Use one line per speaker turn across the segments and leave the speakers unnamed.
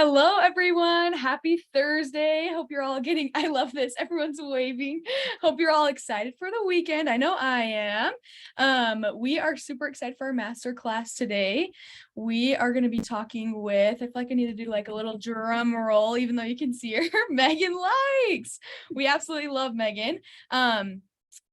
Hello, everyone. Happy Thursday. Hope you're all I love this. Everyone's waving. Hope you're all excited for the weekend. I know I am. We are super excited for our master class today. We are going to be talking with, I feel like I need to do like a little drum roll, even though you can see her, Meaghan Likes. We absolutely love Meaghan.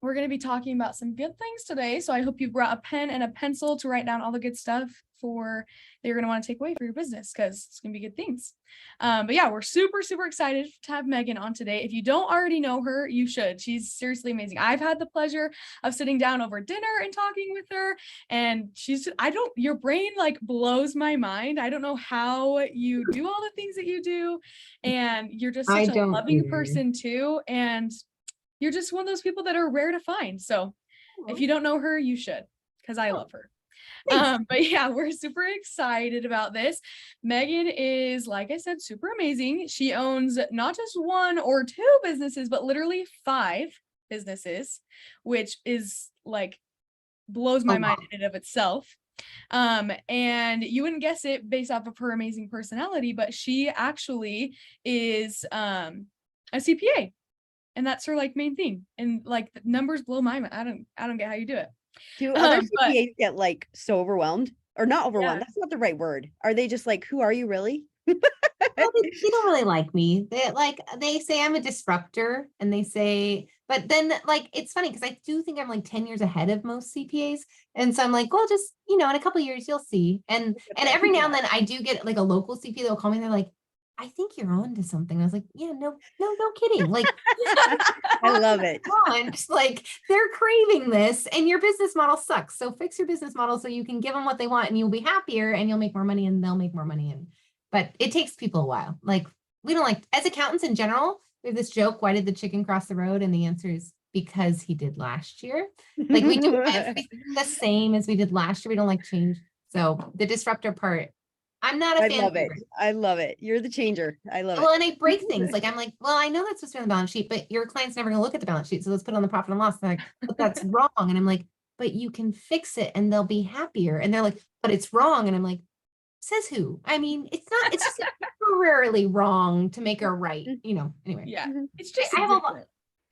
We're going to be talking about some good things today. So I hope you brought a pen and a pencil to write down all the good stuff that you're going to want to take away for your business, because it's going to be good things. But yeah, we're super excited to have Meaghan on today. If you don't already know her, you should. She's seriously amazing. I've had the pleasure of sitting down over dinner and talking with her, and your brain like blows my mind. I don't know how you do all the things that you do, and you're just such a loving person too. And you're just one of those people that are rare to find. So if you don't know her, you should, because I love her. But yeah, we're super excited about this. Meaghan is, like I said, super amazing. She owns not just one or two businesses, but literally 5 businesses, which is like blows my mind in and of itself. And you wouldn't guess it based off of her amazing personality, but she actually is a CPA. And that's her like main thing. And like the numbers blow my mind. I don't get how you do it.
Do other CPAs get like so overwhelmed, or not overwhelmed? Yeah. That's not the right word. Are they just like, who are you really?
Well, they don't really like me. They say I'm a disruptor, and they say, but then like it's funny because I do think I'm like 10 years ahead of most CPAs, and so I'm like, well, just in a couple of years you'll see. And every now and then I do get like a local CPA that'll call me. And they're like, I think you're on to something. I was like, yeah, no kidding. Like,
I love it.
Just like they're craving this, and your business model sucks. So fix your business model so you can give them what they want, and you'll be happier, and you'll make more money, and they'll make more money. But it takes people a while. Like we don't like, as accountants in general, we have this joke: why did the chicken cross the road? And the answer is because he did last year. Like we do everything the same as we did last year. We don't like change. So the disruptor part, I'm not a fan.
I love it. You're the changer. I love it.
Well, and I break things. Like I'm like, well, I know that's supposed to be on the balance sheet, but your client's never going to look at the balance sheet. So let's put it on the profit and loss. And they're like, but that's wrong. And I'm like, but you can fix it and they'll be happier. And they're like, but it's wrong. And I'm like, says who? I mean, it's not, it's just temporarily wrong to make her right. Anyway.
Yeah. It's just,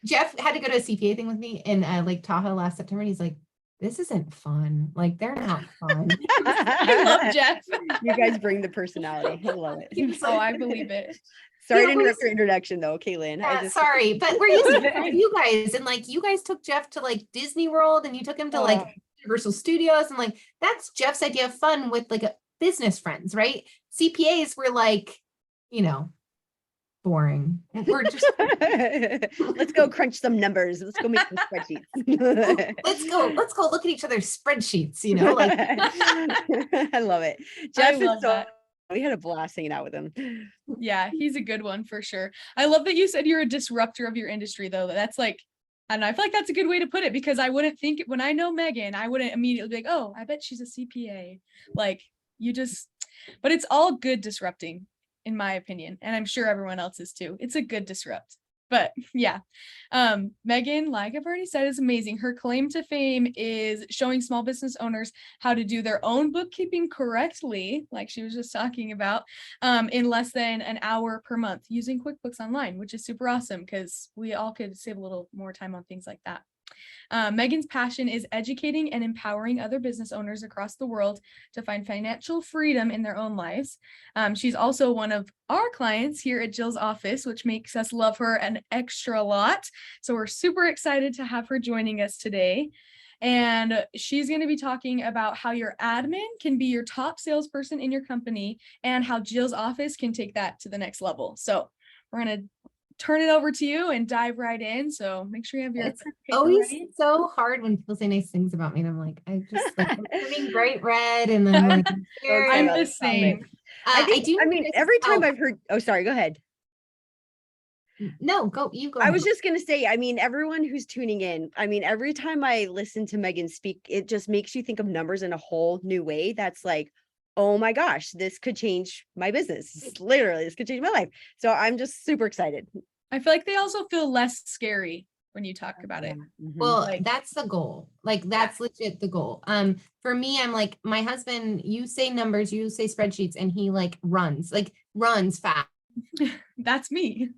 Jeff had to go to a CPA thing with me in Lake Tahoe last September. And he's like, this isn't fun. Like they're not fun.
I love Jeff.
You guys bring the personality. I love it.
Oh, I believe it.
Sorry to interrupt your introduction though, Caitlin.
Yeah, sorry, but we're using it for you guys. And like you guys took Jeff to like Disney World, and you took him to like Universal Studios, and like that's Jeff's idea of fun with like a business friends, right? CPAs were like, boring. We're just
let's go crunch some numbers. Let's go make some spreadsheets.
let's go look at each other's spreadsheets, like
I love it. Jeff is we had a blast hanging out with him.
Yeah, he's a good one for sure. I love that you said you're a disruptor of your industry though. That's like, and I feel like that's a good way to put it, because I wouldn't think, when I know Meaghan, I wouldn't immediately be like, oh, I bet she's a CPA. Like but it's all good disrupting, in my opinion, and I'm sure everyone else is too. It's a good disrupt. But yeah, Meaghan, like I've already said, is amazing. Her claim to fame is showing small business owners how to do their own bookkeeping correctly, like she was just talking about, in less than an hour per month using QuickBooks Online, which is super awesome because we all could save a little more time on things like that. Meaghan's passion is educating and empowering other business owners across the world to find financial freedom in their own lives. She's also one of our clients here at Jill's office, which makes us love her an extra lot. So we're super excited to have her joining us today. And she's going to be talking about how your admin can be your top salesperson in your company, and how Jill's office can take that to the next level. So we're going to turn it over to you and dive right in. So make sure you have your.
It's always so hard when people say nice things about me, and I'm like, I just like turning bright red, and then like
I'm the same.
I mean, every time I've heard. Oh, sorry. Go ahead.
No, go. You go.
I was just gonna say. I mean, everyone who's tuning in. I mean, every time I listen to Meaghan speak, it just makes you think of numbers in a whole new way. That's like, oh my gosh, this could change my business. Literally, this could change my life. So I'm just super excited.
I feel like they also feel less scary when you talk about it.
Well,
Like-
that's the goal. Like that's legit the goal. For me, I'm like, my husband, you say numbers, you say spreadsheets, and he like runs fast.
That's me.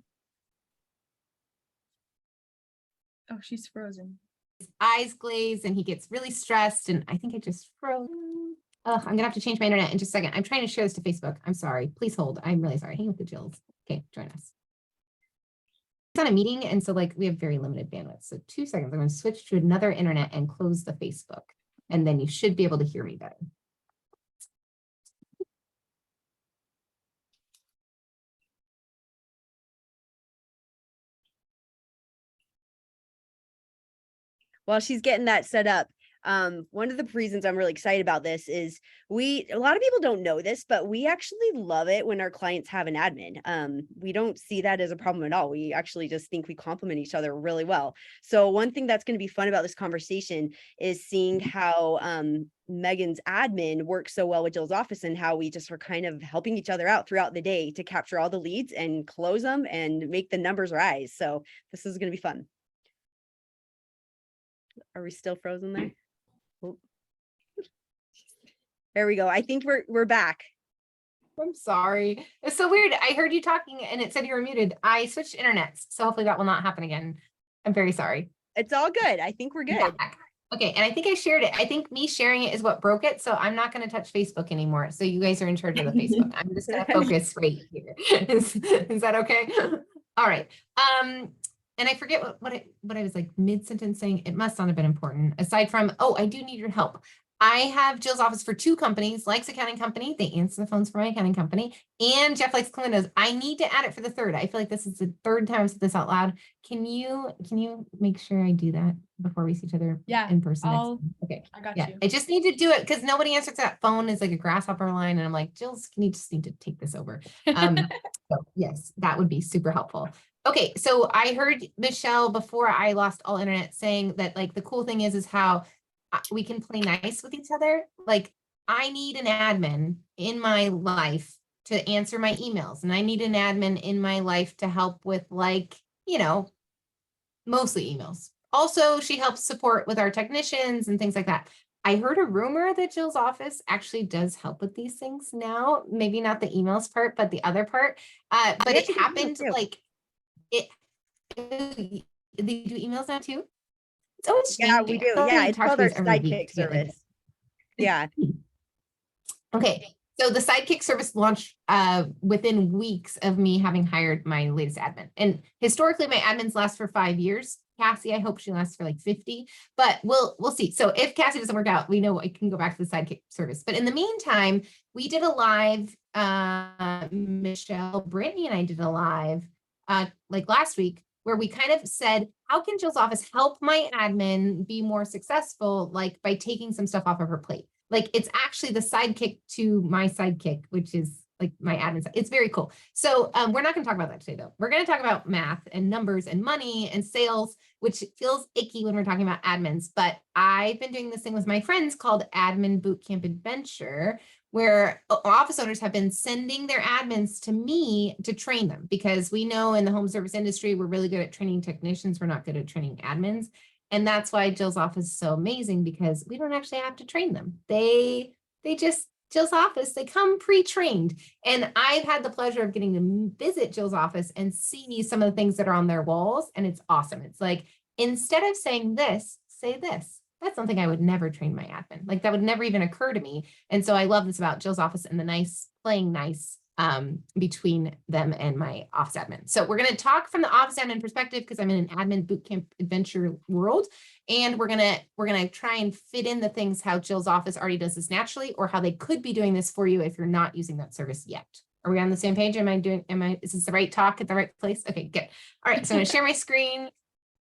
Oh, she's frozen.
His eyes glaze and he gets really stressed. And I think I just froze. Ugh, I'm gonna have to change my internet in just a second. I'm trying to share this to Facebook. I'm sorry. Please hold. I'm really sorry. Hang with the Jills. Okay, join us. It's on a meeting, and so like we have very limited bandwidth. So 2 seconds. I'm going to switch to another internet and close the Facebook, and then you should be able to hear me better.
While she's getting that set up, one of the reasons I'm really excited about this is a lot of people don't know this, but we actually love it when our clients have an admin. We don't see that as a problem at all. We actually just think we complement each other really well. So one thing that's going to be fun about this conversation is seeing how Meaghan's admin works so well with Jill's office, and how we just are kind of helping each other out throughout the day to capture all the leads and close them and make the numbers rise. So this is going to be fun. Are we still frozen there? Oh. There we go. I think we're back.
I'm sorry. It's so weird. I heard you talking and it said you were muted. I switched internets, so hopefully that will not happen again. I'm very sorry.
It's all good. I think we're good.
Back. Okay, and I think I shared it. I think me sharing it is what broke it, so I'm not going to touch Facebook anymore. So you guys are in charge of the Facebook. I'm just going to focus right here. Is that okay? All right. And I forget what I was like mid-sentence saying. It must not have been important. Aside from, oh, I do need your help. I have Jill's office for 2 companies, Likes Accounting Company. They answer the phones for my accounting company. And Jeff Likes Windows. I need to add it for the 3rd. I feel like this is the 3rd time I've said this out loud. Can you make sure I do that before we see each other in person? Okay.
I got
Yeah,
you.
I just need to do it because nobody answers that phone. Is like a grasshopper line. And I'm like, Jill's, can you just need to take this over? So yes, that would be super helpful. Okay, so I heard Michelle before I lost all internet saying that like the cool thing is how we can play nice with each other. Like I need an admin in my life to answer my emails, and I need an admin in my life to help with like, mostly emails. Also, she helps support with our technicians and things like that. I heard a rumor that Jill's office actually does help with these things now. Maybe not the emails part, but the other part. But it happened like they do emails now too. It's always
Yeah, we do. Yeah, it's called our Sidekick service. Yeah.
Okay, so the Sidekick service launched within weeks of me having hired my latest admin. And historically, my admins last for 5 years. Cassie, I hope she lasts for like 50, but we'll see. So if Cassie doesn't work out, we know I can go back to the Sidekick service. But in the meantime, we did a live, Michelle, Brittany, and I did a live like last week, where we kind of said, how can Jill's office help my admin be more successful, like by taking some stuff off of her plate? Like it's actually the sidekick to my sidekick, which is like my admin side. It's very cool. So we're not going to talk about that today, though. We're going to talk about math and numbers and money and sales, which feels icky when we're talking about admins. But I've been doing this thing with my friends called Admin Bootcamp Adventure, where office owners have been sending their admins to me to train them, because we know in the home service industry, we're really good at training technicians. We're not good at training admins. And that's why Jill's office is so amazing, because we don't actually have to train them. Jill's office, they come pre-trained. And I've had the pleasure of getting to visit Jill's office and see some of the things that are on their walls. And it's awesome. It's like, instead of saying this, say this. That's something I would never train my admin. Like that would never even occur to me. And so I love this about Jill's office and the nice playing nice between them and my office admin. So we're going to talk from the office admin perspective, because I'm in an admin bootcamp adventure world. And we're going to try and fit in the things how Jill's office already does this naturally, or how they could be doing this for you if you're not using that service yet. Are we on the same page? Is this the right talk at the right place? Okay, good. All right. So I'm going to share my screen,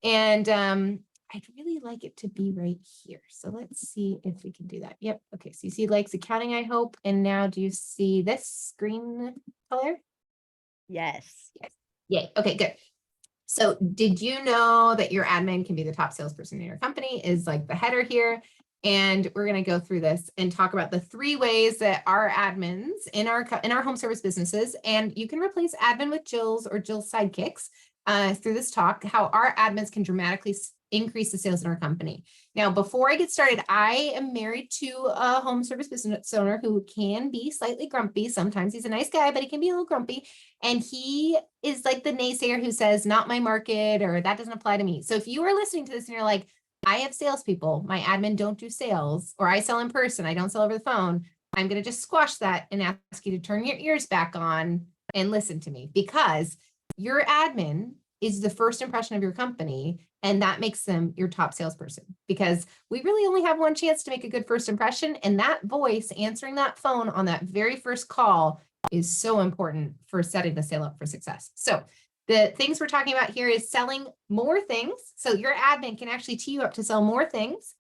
and I'd really like it to be right here. So let's see if we can do that. Yep. Okay. So you see Likes Accounting, I hope. And now do you see this screen color?
Yes.
Yes. Yay. Okay, good. So did you know that your admin can be the top salesperson in your company is like the header here. And we're going to go through this and talk about the 3 ways that our admins in our home service businesses, and you can replace admin with Jill's or Jill's sidekicks. through this talk how our admins can dramatically increase the sales in our company. Now, before I get started, I am married to a home service business owner who can be slightly grumpy. Sometimes he's a nice guy, but he can be a little grumpy. And he is like the naysayer who says, not my market, or that doesn't apply to me. So if you are listening to this and you're like, I have salespeople, my admin don't do sales, or I sell in person, I don't sell over the phone, I'm going to just squash that and ask you to turn your ears back on and listen to me, because your admin is the first impression of your company, and that makes them your top salesperson, because we really only have one chance to make a good first impression. And that voice answering that phone on that very first call is so important for setting the sale up for success. So the things we're talking about here is selling more things. So your admin can actually tee you up to sell more things,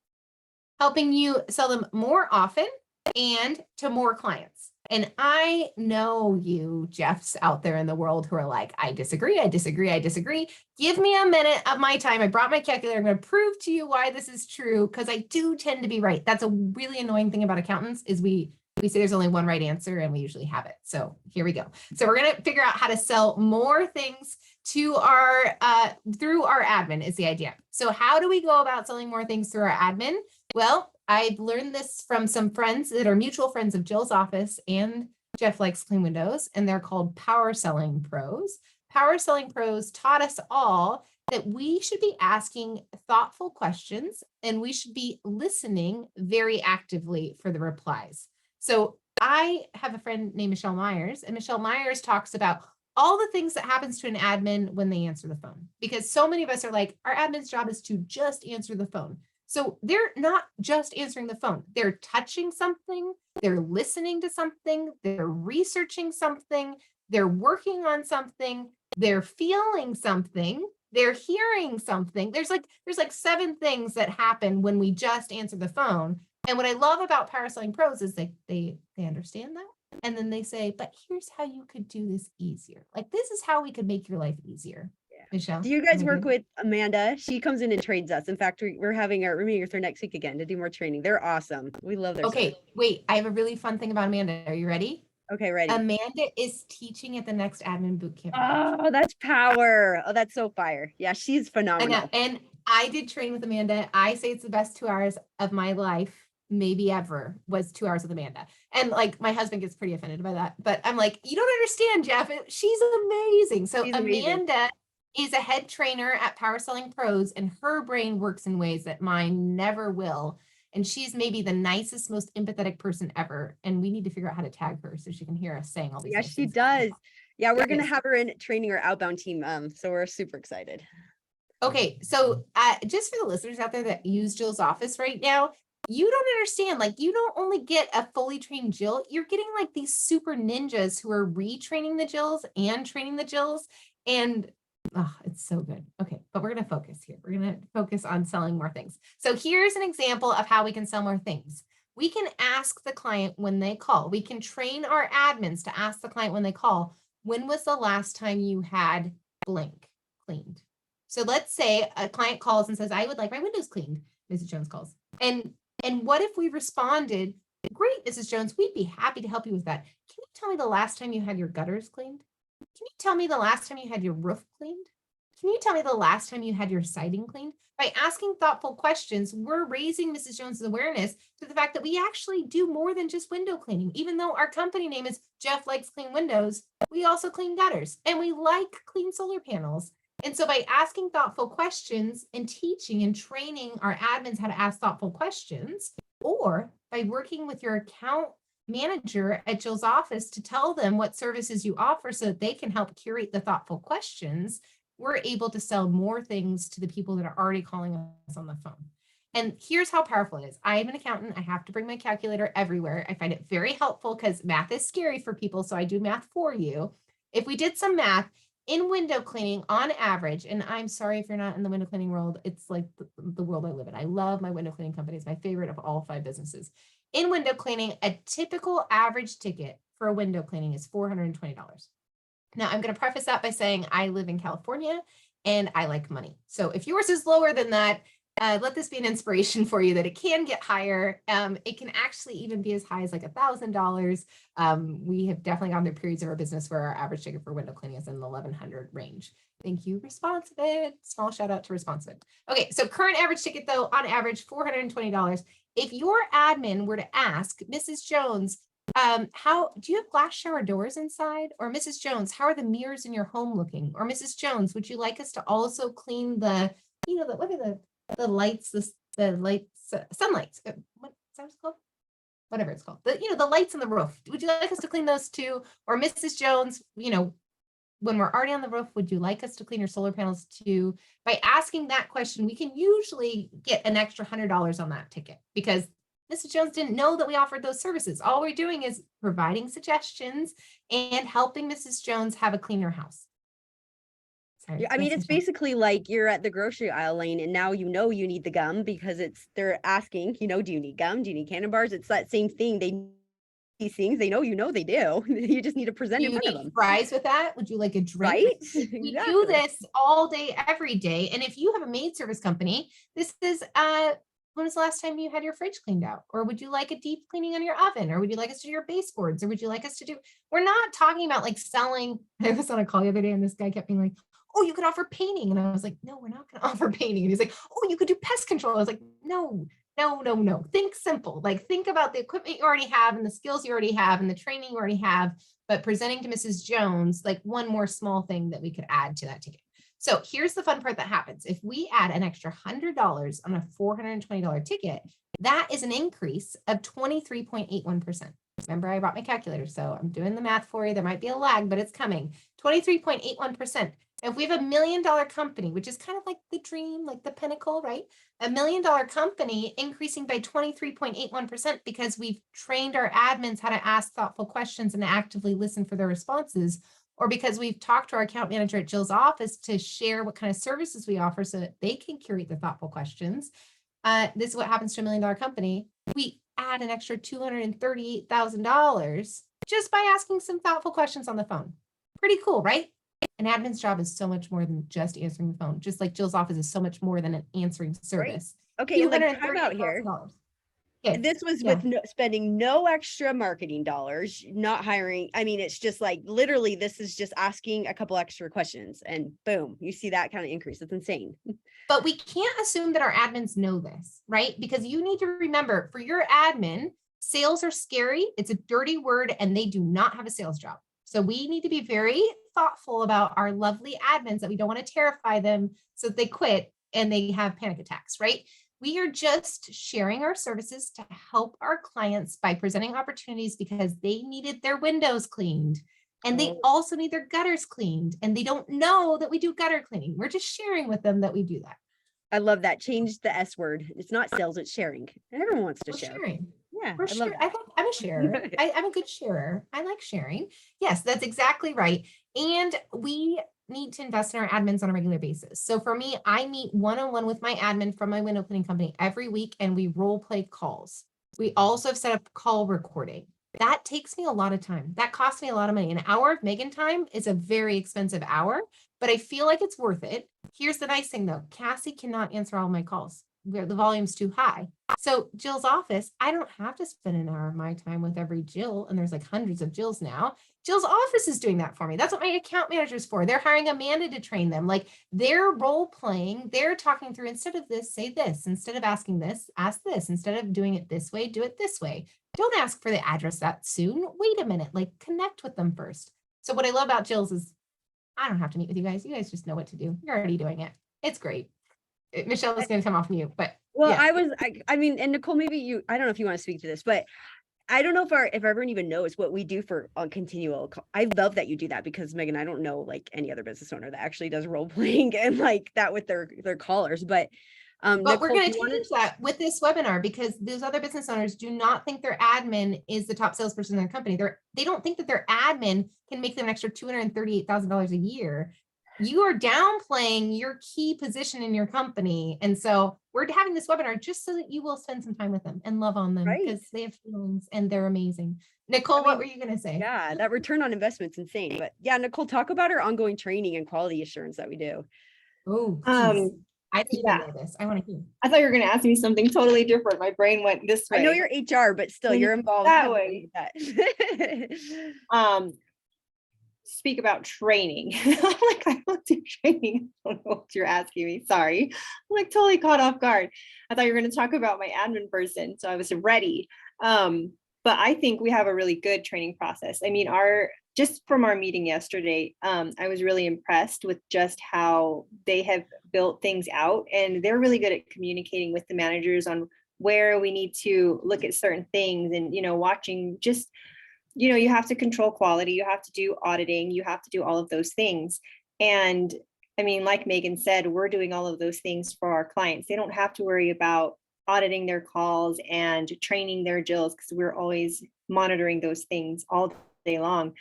helping you sell them more often and to more clients. And I know you Jeffs out there in the world who are like, I disagree, I disagree, I disagree. Give me a minute of my time. I brought my calculator. I'm going to prove to you why this is true, because I do tend to be right. That's a really annoying thing about accountants is we say there's only one right answer, and we usually have it. So here we go. So we're going to figure out how to sell more things to our through our admin is the idea. So how do we go about selling more things through our admin? Well, I've learned this from some friends that are mutual friends of Jill's office and Jeff Likes Clean Windows, and they're called Power Selling Pros. Power Selling Pros taught us all that we should be asking thoughtful questions, and we should be listening very actively for the replies. So I have a friend named Michelle Myers, and Michelle Myers talks about all the things that happens to an admin when they answer the phone, because so many of us are like, our admin's job is to just answer the phone. So they're not just answering the phone. They're touching something, they're listening to something, they're researching something, they're working on something, they're feeling something, they're hearing something. There's like 7 things that happen when we just answer the phone. And what I love about Power Selling Pros is they understand that. And then they say, but here's how you could do this easier. Like, this is how we could make your life easier. Michelle,
Do you guys work with Amanda? She comes in and trains us. In fact, we're meeting with her next week again to do more training. They're awesome. We love their
Okay,
stuff.
wait, I have a really fun thing about Amanda. Are you ready?
Okay, ready.
Amanda is teaching at the next admin boot camp.
Oh, that's power. Oh, that's so fire. Yeah, she's
I
phenomenal.
know. And I did train with Amanda. I say it's the best 2 hours of my life, maybe ever, was 2 hours with Amanda. And like, my husband gets pretty offended by that, but I'm like, you don't understand, Jeff. She's amazing. So
She's amazing.
Amanda is a head trainer at Power Selling Pros, and her brain works in ways that mine never will. And she's maybe the nicest, most empathetic person ever. And we need to figure out how to tag her so she can hear us saying all these.
Yeah,
nice
she
things.
does. Yeah, we're gonna
Yes.
have her in training our outbound team. So we're super excited.
Okay, so just for the listeners out there that use Jill's office right now, you don't understand. Like, you don't only get a fully trained Jill, you're getting like these super ninjas who are retraining the Jills and training the Jills. And oh, it's so good. Okay, but we're going to focus here. We're going to focus on selling more things. So here's an example of how we can sell more things. We can ask the client when they call. We can train our admins to ask the client when they call, when was the last time you had blank cleaned? So let's say a client calls and says, I would like my windows cleaned. Mrs. Jones calls. And what if we responded, great, Mrs. Jones, we'd be happy to help you with that. Can you tell me the last time you had your gutters cleaned? Can you tell me the last time you had your roof cleaned? Can you tell me the last time you had your siding cleaned? By asking thoughtful questions, we're raising Mrs. Jones's awareness to the fact that we actually do more than just window cleaning. Even though our company name is Jeff Likes Clean Windows, we also clean gutters, and we like clean solar panels. And so by asking thoughtful questions and teaching and training our admins how to ask thoughtful questions, or by working with your account manager at Jill's office to tell them what services you offer so that they can help curate the thoughtful questions, we're able to sell more things to the people that are already calling us on the phone. And here's how powerful it is. I'm an accountant. I have to bring my calculator everywhere. I find it very helpful because math is scary for people. So I do math for you. If we did some math in window cleaning on average, and I'm sorry if you're not in the window cleaning world, it's like the world I live in. I love my window cleaning company. It's my favorite of all 5 businesses. In window cleaning, a typical average ticket for a window cleaning is $420. Now, I'm going to preface that by saying I live in California and I like money. So if yours is lower than that, let this be an inspiration for you that it can get higher. It can actually even be as high as like $1,000. We have definitely gone through periods of our business where our average ticket for window cleaning is in the 1,100 range. Thank you, Responsive. Small shout out to Responsive. Okay, so current average ticket though, on average, $420. If your admin were to ask Mrs. Jones, how do you have glass shower doors inside? Or Mrs. Jones, how are the mirrors in your home looking? Or Mrs. Jones, would you like us to also clean the, what are the lights, the lights, sunlights? What's that called? Whatever it's called. The lights on the roof. Would you like us to clean those too? Or Mrs. Jones, when we're already on the roof, would you like us to clean your solar panels too? By asking that question, we can usually get an extra $100 on that ticket because Mrs. Jones didn't know that we offered those services. All we're doing is providing suggestions and helping Mrs. Jones have a cleaner house.
Sorry, I mean, it's basically like you're at the grocery aisle lane and now you need the gum because they're asking, do you need gum? Do you need cannon bars? It's that same thing. These things, they know they do. You just need to present in front of them.
Fries with that? Would you like a drink?
Right?
We do this all day, every day. And if you have a maid service company, this is when was the last time you had your fridge cleaned out? Or would you like a deep cleaning on your oven? Or would you like us to do your baseboards? Or would you like us to do, we're not talking about like selling. I was on a call the other day and this guy kept being like, oh, you could offer painting. And I was like, no, we're not going to offer painting. And he's like, oh, you could do pest control. I was like, no. Think simple. Like think about the equipment you already have and the skills you already have and the training you already have, but presenting to Mrs. Jones, like one more small thing that we could add to that ticket. So here's the fun part that happens. If we add an extra $100 on a $420 ticket, that is an increase of 23.81%. Remember, I brought my calculator, so I'm doing the math for you. There might be a lag, but it's coming. 23.81%. If we have $1 million company, which is kind of like the dream, like the pinnacle, right? $1 million company increasing by 23.81% because we've trained our admins how to ask thoughtful questions and actively listen for their responses, or because we've talked to our account manager at Jill's office to share what kind of services we offer so that they can curate the thoughtful questions. This is what happens to $1 million company. We add an extra $238,000 just by asking some thoughtful questions on the phone. Pretty cool, right? An admin's job is so much more than just answering the phone, just like Jill's office is so much more than an answering service.
Right. Okay, like time out here.
Yeah.
This was with spending no extra marketing dollars, not hiring. I mean, it's just like literally this is just asking a couple extra questions and boom, you see that kind of increase. It's insane.
But we can't assume that our admins know this, right? Because you need to remember, for your admin, sales are scary. It's a dirty word and they do not have a sales job. So we need to be very thoughtful about our lovely admins that we don't want to terrify them so that they quit and they have panic attacks, right? We are just sharing our services to help our clients by presenting opportunities because they needed their windows cleaned and they also need their gutters cleaned and they don't know that we do gutter cleaning. We're just sharing with them that we do that.
I love that. Change the S word. It's not sales, it's sharing. Everyone wants to share.
Sharing.
Yeah,
I'm a sharer. I'm a good sharer. I like sharing. Yes, that's exactly right. And we need to invest in our admins on a regular basis. So for me, I meet one-on-one with my admin from my window cleaning company every week and we role play calls. We also have set up call recording. That takes me a lot of time. That costs me a lot of money. An hour of Meaghan time is a very expensive hour, but I feel like it's worth it. Here's the nice thing though. Cassie cannot answer all my calls. The volume's too high. So Jill's office, I don't have to spend an hour of my time with every Jill. And there's like hundreds of Jills now. Jill's office is doing that for me. That's what my account manager's for. They're hiring Amanda to train them. Like they're role playing, they're talking through, instead of this, say this, instead of asking this, ask this, instead of doing it this way, do it this way. Don't ask for the address that soon. Wait a minute, like connect with them first. So what I love about Jill's is I don't have to meet with you guys. You guys just know what to do. You're already doing it. It's great. Michelle is going to come off mute, but
well, yeah. I mean, and Nicole, maybe I don't know if you want to speak to this, but I don't know if everyone even knows what we do for on continual. I love that you do that because Meaghan, I don't know like any other business owner that actually does role playing and like that with their callers, but
Nicole, we're going to change that with this webinar because those other business owners do not think their admin is the top salesperson in their company. They don't think that their admin can make them an extra $238,000 a year. You are downplaying your key position in your company. And so we're having this webinar just so that you will spend some time with them and love on them because they have feelings and they're amazing. Nicole, what were you going to say?
Yeah, that return on investment's insane. But yeah, Nicole, talk about our ongoing training and quality assurance that we do.
Oh, I didn't
Yeah.
even know this. I want to hear.
I thought you were going to ask me something totally different. My brain went this way.
I know you're HR, but still you're involved
that
heavily
way.
with that.
Speak about training. I'm like, I looked at training. I don't know what you're asking me. Sorry. I'm like totally caught off guard. I thought you were going to talk about my admin person. So I was ready. But I think we have a really good training process. I mean, just from our meeting yesterday, I was really impressed with just how they have built things out, and they're really good at communicating with the managers on where we need to look at certain things, and, watching just, you have to control quality, you have to do auditing, you have to do all of those things. And I mean, like Meaghan said, we're doing all of those things for our clients. They don't have to worry about auditing their calls and training their Jills, because we're always monitoring those things all day long.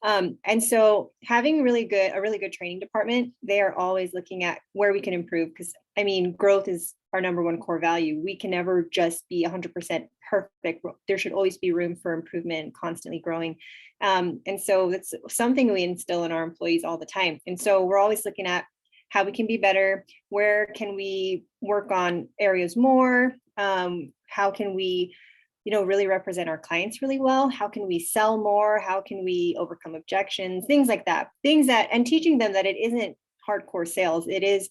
And so having a really good training department, they are always looking at where we can improve, because I mean, growth is our number one core value. We can never just be 100% perfect. There should always be room for improvement, constantly growing. And so that's something we instill in our employees all the time. And so we're always looking at how we can be better, where can we work on areas more, how can we really represent our clients really well, how can we sell more, how can we overcome objections, things like that, and teaching them that it isn't hardcore sales, it is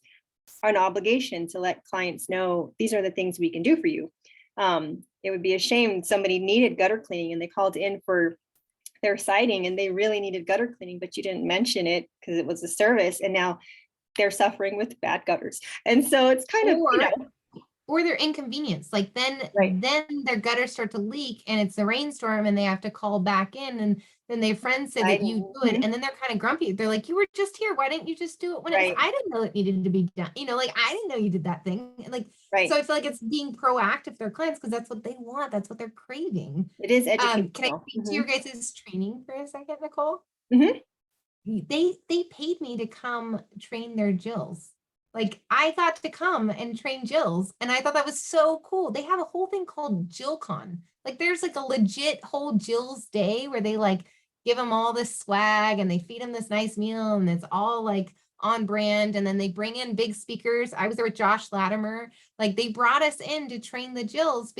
an obligation to let clients know these are the things we can do for you. It would be a shame somebody needed gutter cleaning and they called in for their siding and they really needed gutter cleaning, but you didn't mention it because it was a service, and now they're suffering with bad gutters. And so it's kind of,
or they're inconvenienced. Like then their gutters start to leak and it's a rainstorm and they have to call back in, and then their friends say that you do it, and then they're kind of grumpy. They're like, you were just here, why didn't you just do it when it was, I didn't know it needed to be done, like I didn't know you did that thing. Like, so I feel like it's being proactive for their clients, because that's what they want, that's what they're craving.
It is educational.
Can I speak to your guys' training for a second, Nicole?
Mm-hmm.
They paid me to come train their Jills. Like I got to come and train Jills, and I thought that was so cool. They have a whole thing called JillCon. Like there's like a legit whole Jills day where they like give them all this swag and they feed them this nice meal, and it's all like on brand. And then they bring in big speakers. I was there with Josh Latimer. Like they brought us in to train the Jills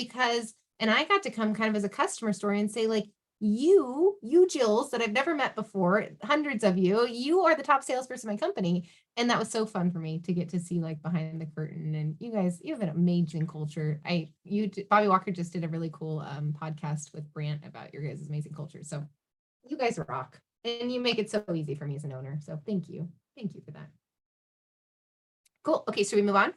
and I got to come kind of as a customer story and say like, you Jills that I've never met before, hundreds of you are the top salesperson in my company. And that was so fun for me to get to see like behind the curtain. And you guys, you have an amazing culture. Bobby Walker just did a really cool podcast with Brant about your guys' amazing culture. So you guys rock, and you make it so easy for me as an owner. So thank you for that. Cool. Okay, so we move on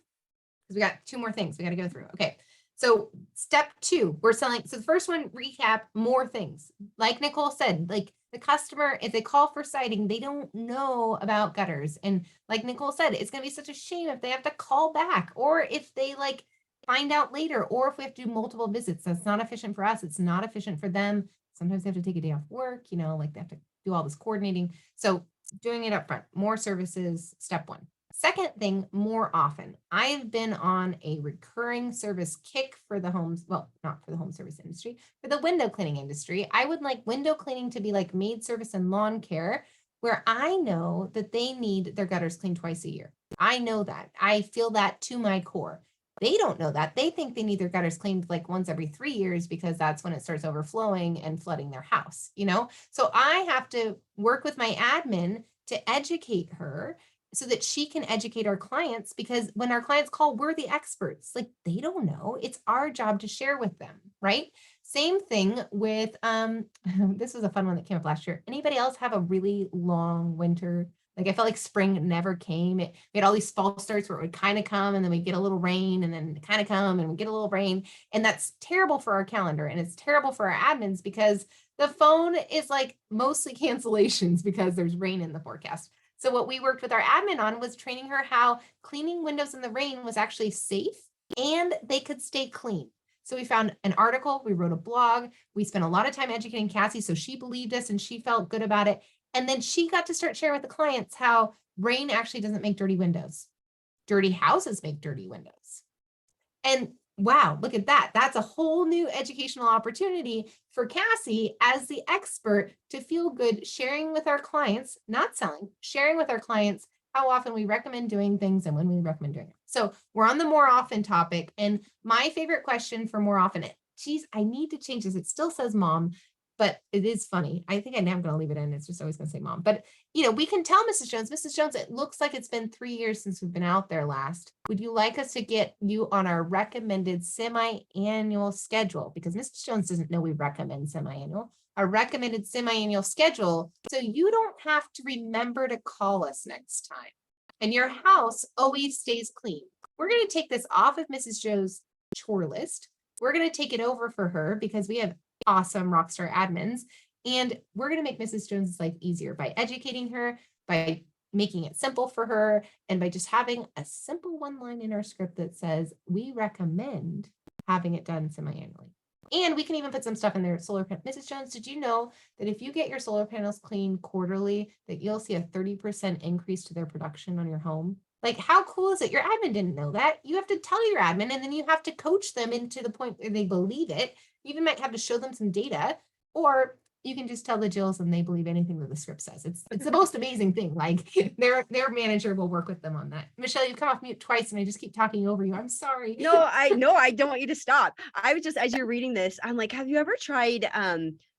because we got 2 more things we got to go through. Okay. So step 2, we're selling. So the first one, recap, more things. Like Nicole said, like the customer, if they call for siding, they don't know about gutters. And like Nicole said, it's going to be such a shame if they have to call back, or if they like find out later, or if we have to do multiple visits. That's not efficient for us. It's not efficient for them. Sometimes they have to take a day off work, like they have to do all this coordinating. So doing it up front, more services, step 1. Second thing, more often. I've been on a recurring service kick for the homes, well, not for the home service industry, for the window cleaning industry. I would like window cleaning to be like maid service and lawn care, where I know that they need their gutters cleaned twice a year. I know that. I feel that to my core. They don't know that. They think they need their gutters cleaned like once every 3 years because that's when it starts overflowing and flooding their house, So I have to work with my admin to educate her so that she can educate our clients, because when our clients call, we're the experts. Like they don't know. It's our job to share with them, right? Same thing with, this was a fun one that came up last year. Anybody else have a really long winter? Like I felt like spring never came. We had all these false starts where it would kind of come and then we get a little rain and then kind of come and we get a little rain. And that's terrible for our calendar. And it's terrible for our admins because the phone is like mostly cancellations because there's rain in the forecast. So what we worked with our admin on was training her how cleaning windows in the rain was actually safe and they could stay clean. So we found an article, we wrote a blog, we spent a lot of time educating Cassie, so she believed us and she felt good about it. And then she got to start sharing with the clients how rain actually doesn't make dirty windows. Dirty houses make dirty windows. And wow, look at that. That's a whole new educational opportunity for Cassie as the expert to feel good sharing with our clients, not selling, sharing with our clients how often we recommend doing things and when we recommend doing it. So we're on the more often topic. And my favorite question for more often, geez, I need to change this. It still says mom, but it is funny. I think I am going to leave it in. It's just always going to say mom. But, we can tell Mrs. Jones, it looks like it's been 3 years since we've been out there last. Would you like us to get you on our recommended semi-annual schedule? Because Mrs. Jones doesn't know we recommend semi-annual. A recommended semi-annual schedule, so you don't have to remember to call us next time. And your house always stays clean. We're going to take this off of Mrs. Joe's chore list. We're going to take it over for her because we have awesome rockstar admins. And we're going to make Mrs. Jones' life easier by educating her, by making it simple for her, and by just having a simple one line in our script that says, we recommend having it done semi-annually. And we can even put some stuff in there. Solar panel. Mrs. Jones, did you know that if you get your solar panels cleaned quarterly, that you'll see a 30% increase to their production on your home? Like, how cool is it? Your admin didn't know that. You have to tell your admin, and then you have to coach them into the point where they believe it. You even might have to show them some data, or you can just tell the Jills and they believe anything that the script says. It's the most amazing thing. Like their manager will work with them on that. Michelle, you've come off mute twice and I just keep talking over you. I'm sorry.
No, I don't want you to stop. I was just, as you're reading this, I'm like, have you ever tried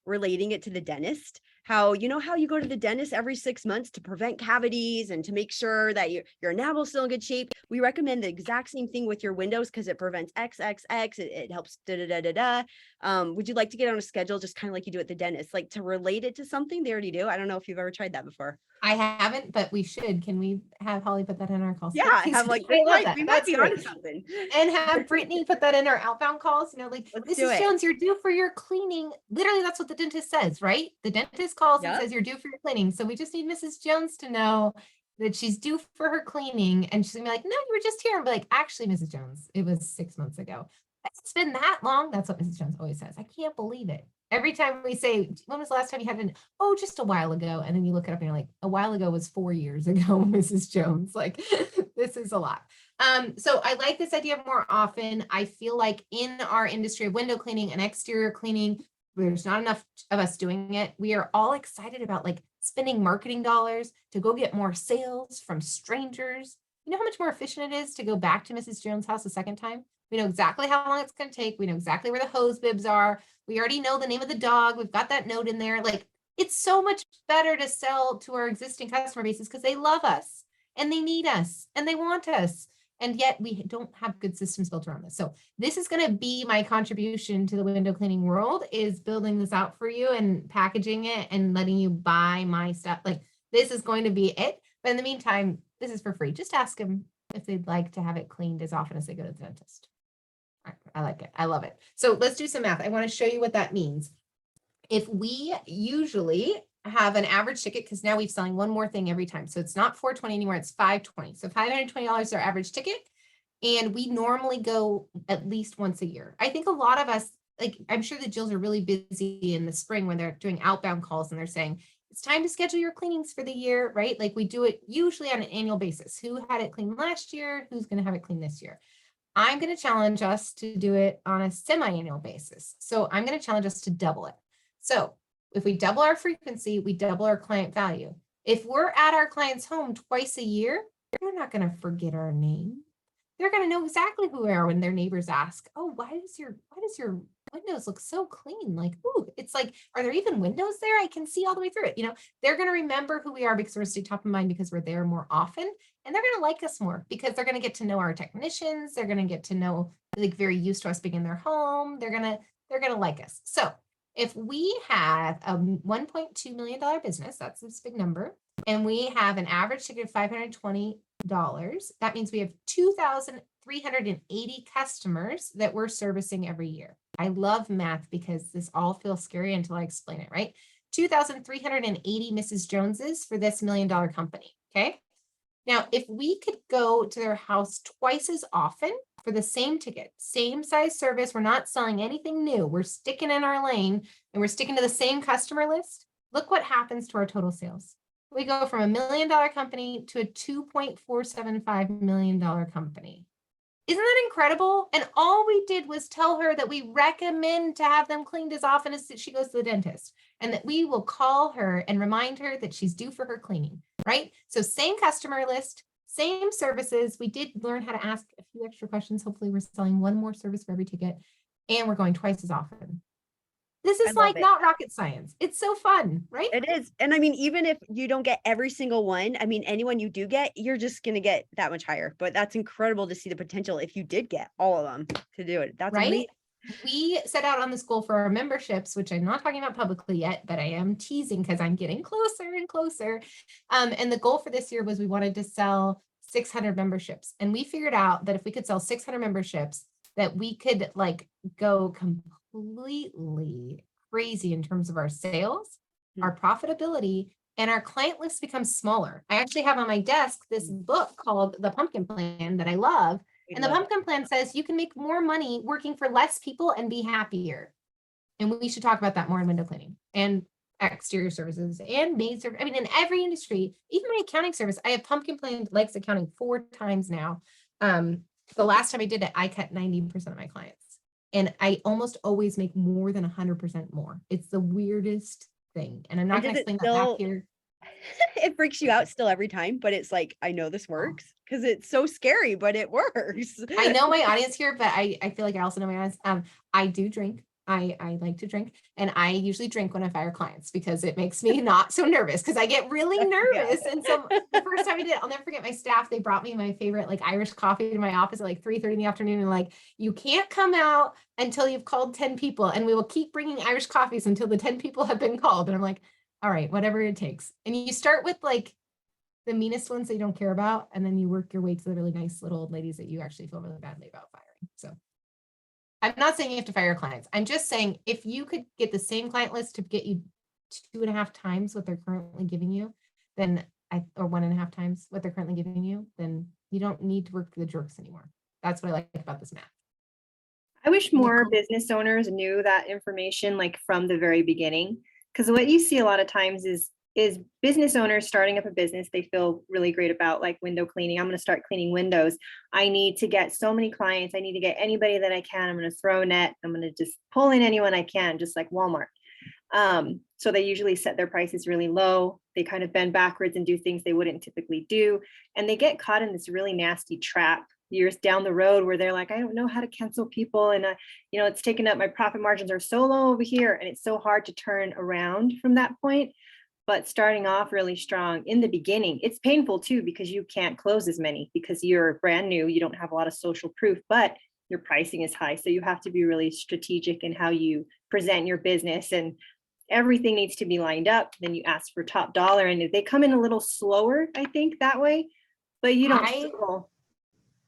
relating it to the dentist? How how you go to the dentist every 6 months to prevent cavities and to make sure that your enamel's still in good shape. We recommend the exact same thing with your windows because it prevents XXX. It helps would you like to get on a schedule just kind of like you do at the dentist, like to relate it to something they already do? I don't know if you've ever tried that before.
I haven't, but we should. Can we have Holly put that in our call?
Yeah, have like
I love that.
we might
That's
be
great.
onto something.
And have Brittany put that in our outbound calls. Like,
Let's do
Mrs.
it.
Jones, you're due for your cleaning. Literally, that's what the dentist says, right? The dentist calls and
Yep.
says you're due for your cleaning. So we just need Mrs. Jones to know that she's due for her cleaning. And she's gonna be like, no, you were just here. And be like, actually, Mrs. Jones, it was 6 months ago. It's been that long. That's what Mrs. Jones always says. I can't believe it. Every time we say, when was the last time you had an, oh, just a while ago. And then you look it up and you're like, a while ago was 4 years ago, Mrs. Jones. Like, this is a lot. So I like this idea of more often. I feel like in our industry of window cleaning and exterior cleaning, there's not enough of us doing it. We are all excited about like spending marketing dollars to go get more sales from strangers. You know how much more efficient it is to go back to Mrs. Jones' house a second time? We know exactly how long it's going to take. We know exactly where the hose bibs are. We already know the name of the dog. We've got that note in there. Like, it's so much better to sell to our existing customer bases because they love us and they need us and they want us. And yet we don't have good systems built around this. So this is going to be my contribution to the window cleaning world, is building this out for you and packaging it and letting you buy my stuff. Like, this is going to be it. But in the meantime, this is for free. Just ask them if they'd like to have it cleaned as often as they go to the dentist. I like it. I love it. So let's do some math. I want to show you what that means. If we usually have an average ticket, because now we're selling one more thing every time. So it's not $420 anymore, it's $520. So $520 is our average ticket. And we normally go at least once a year. I think a lot of us, like, I'm sure the Jills are really busy in the spring when they're doing outbound calls and they're saying, it's time to schedule your cleanings for the year, right? Like, we do it usually on an annual basis. Who had it cleaned last year? Who's going to have it cleaned this year? I'm going to challenge us to do it on a semi-annual basis. So I'm going to challenge us to double it. So if we double our frequency, we double our client value. If we're at our client's home twice a year, they're not going to forget our name. They're going to know exactly who we are when their neighbors ask, oh, why does your windows look so clean? Like, ooh, it's like, are there even windows there? I can see all the way through it. They're going to remember who we are because we're stay top of mind because we're there more often. And they're going to like us more because they're going to get to know our technicians. They're going to get to know, like, very used to us being in their home. They're going to like us. So if we have a $1.2 million business, that's this big number, and we have an average ticket of $520, that means we have 2,380 customers that we're servicing every year. I love math because this all feels scary until I explain it, right? 2,380 Mrs. Joneses for this $1 million company, okay? Now, if we could go to their house twice as often for the same ticket, same size service, we're not selling anything new, we're sticking in our lane and we're sticking to the same customer list, look what happens to our total sales. We go from $1 million company to a $2.475 million company. Isn't that incredible? And all we did was tell her that we recommend to have them cleaned as often as she goes to the dentist, and that we will call her and remind her that she's due for her cleaning. right? So same customer list, same services. We did learn how to ask a few extra questions. Hopefully we're selling one more service for every ticket and we're going twice as often. This
I
is
love
like
it.
not rocket science. It's so fun, right?
It is. And I mean, even if you don't get every single one, I mean, anyone you do get, you're just going to get that much higher. But that's incredible to see the potential if you did get all of them to do it. That's
Right?
amazing.
We set out on this goal for our memberships, which I'm not talking about publicly yet, but I am teasing because I'm getting closer and closer. And the goal for this year was we wanted to sell 600 memberships. And we figured out that if we could sell 600 memberships, that we could like go completely crazy in terms of our sales, our profitability, and our client list becomes smaller. I actually have on my desk this book called The Pumpkin Plan that I love. And the pumpkin plan says you can make more money working for less people and be happier. And we should talk about that more in window cleaning and exterior services and maid service. I mean, in every industry, even my accounting service, I have Pumpkin Plan Likes accounting 4 times now. The last time I did it, I cut 90% of my clients. And I almost always make more than 100% more. It's the weirdest thing. And I'm not going to explain that back here.
It freaks you out still every time, but it's like, I know this works because it's so scary, but it works.
I know my audience here, but I feel like I also know my audience. I do drink. I like to drink, and I usually drink when I fire clients because it makes me not so nervous because I get really nervous. And so the first time I did it, I'll never forget my staff. They brought me my favorite like Irish coffee to my office at like 3:30 in the afternoon. And like, you can't come out until you've called 10 people, and we will keep bringing Irish coffees until the 10 people have been called. And I'm like, all right, whatever it takes. And you start with like the meanest ones that you don't care about, and then you work your way to the really nice little old ladies that you actually feel really badly about firing. So I'm not saying you have to fire your clients. I'm just saying if you could get the same client list to get you 2.5 times what they're currently giving you, then or 1.5 times what they're currently giving you, then you don't need to work for the jerks anymore. That's what I like about this math.
I wish more business owners knew that information like from the very beginning, because what you see a lot of times is business owners starting up a business. They feel really great about like window cleaning. I'm going to start cleaning windows. I need to get so many clients. I need to get anybody that I can. I'm going to throw a net. I'm going to just pull in anyone I can, just like Walmart. So they usually set their prices really low. They kind of bend backwards and do things they wouldn't typically do. And they get caught in this really nasty trap years down the road where they're like, I don't know how to cancel people. And, it's taken up, my profit margins are so low over here. And it's so hard to turn around from that point. But starting off really strong in the beginning, it's painful too, because you can't close as many because you're brand new. You don't have a lot of social proof, but your pricing is high. So you have to be really strategic in how you present your business, and everything needs to be lined up. Then you ask for top dollar, and if they come in a little slower, I think that way, but you don't struggle.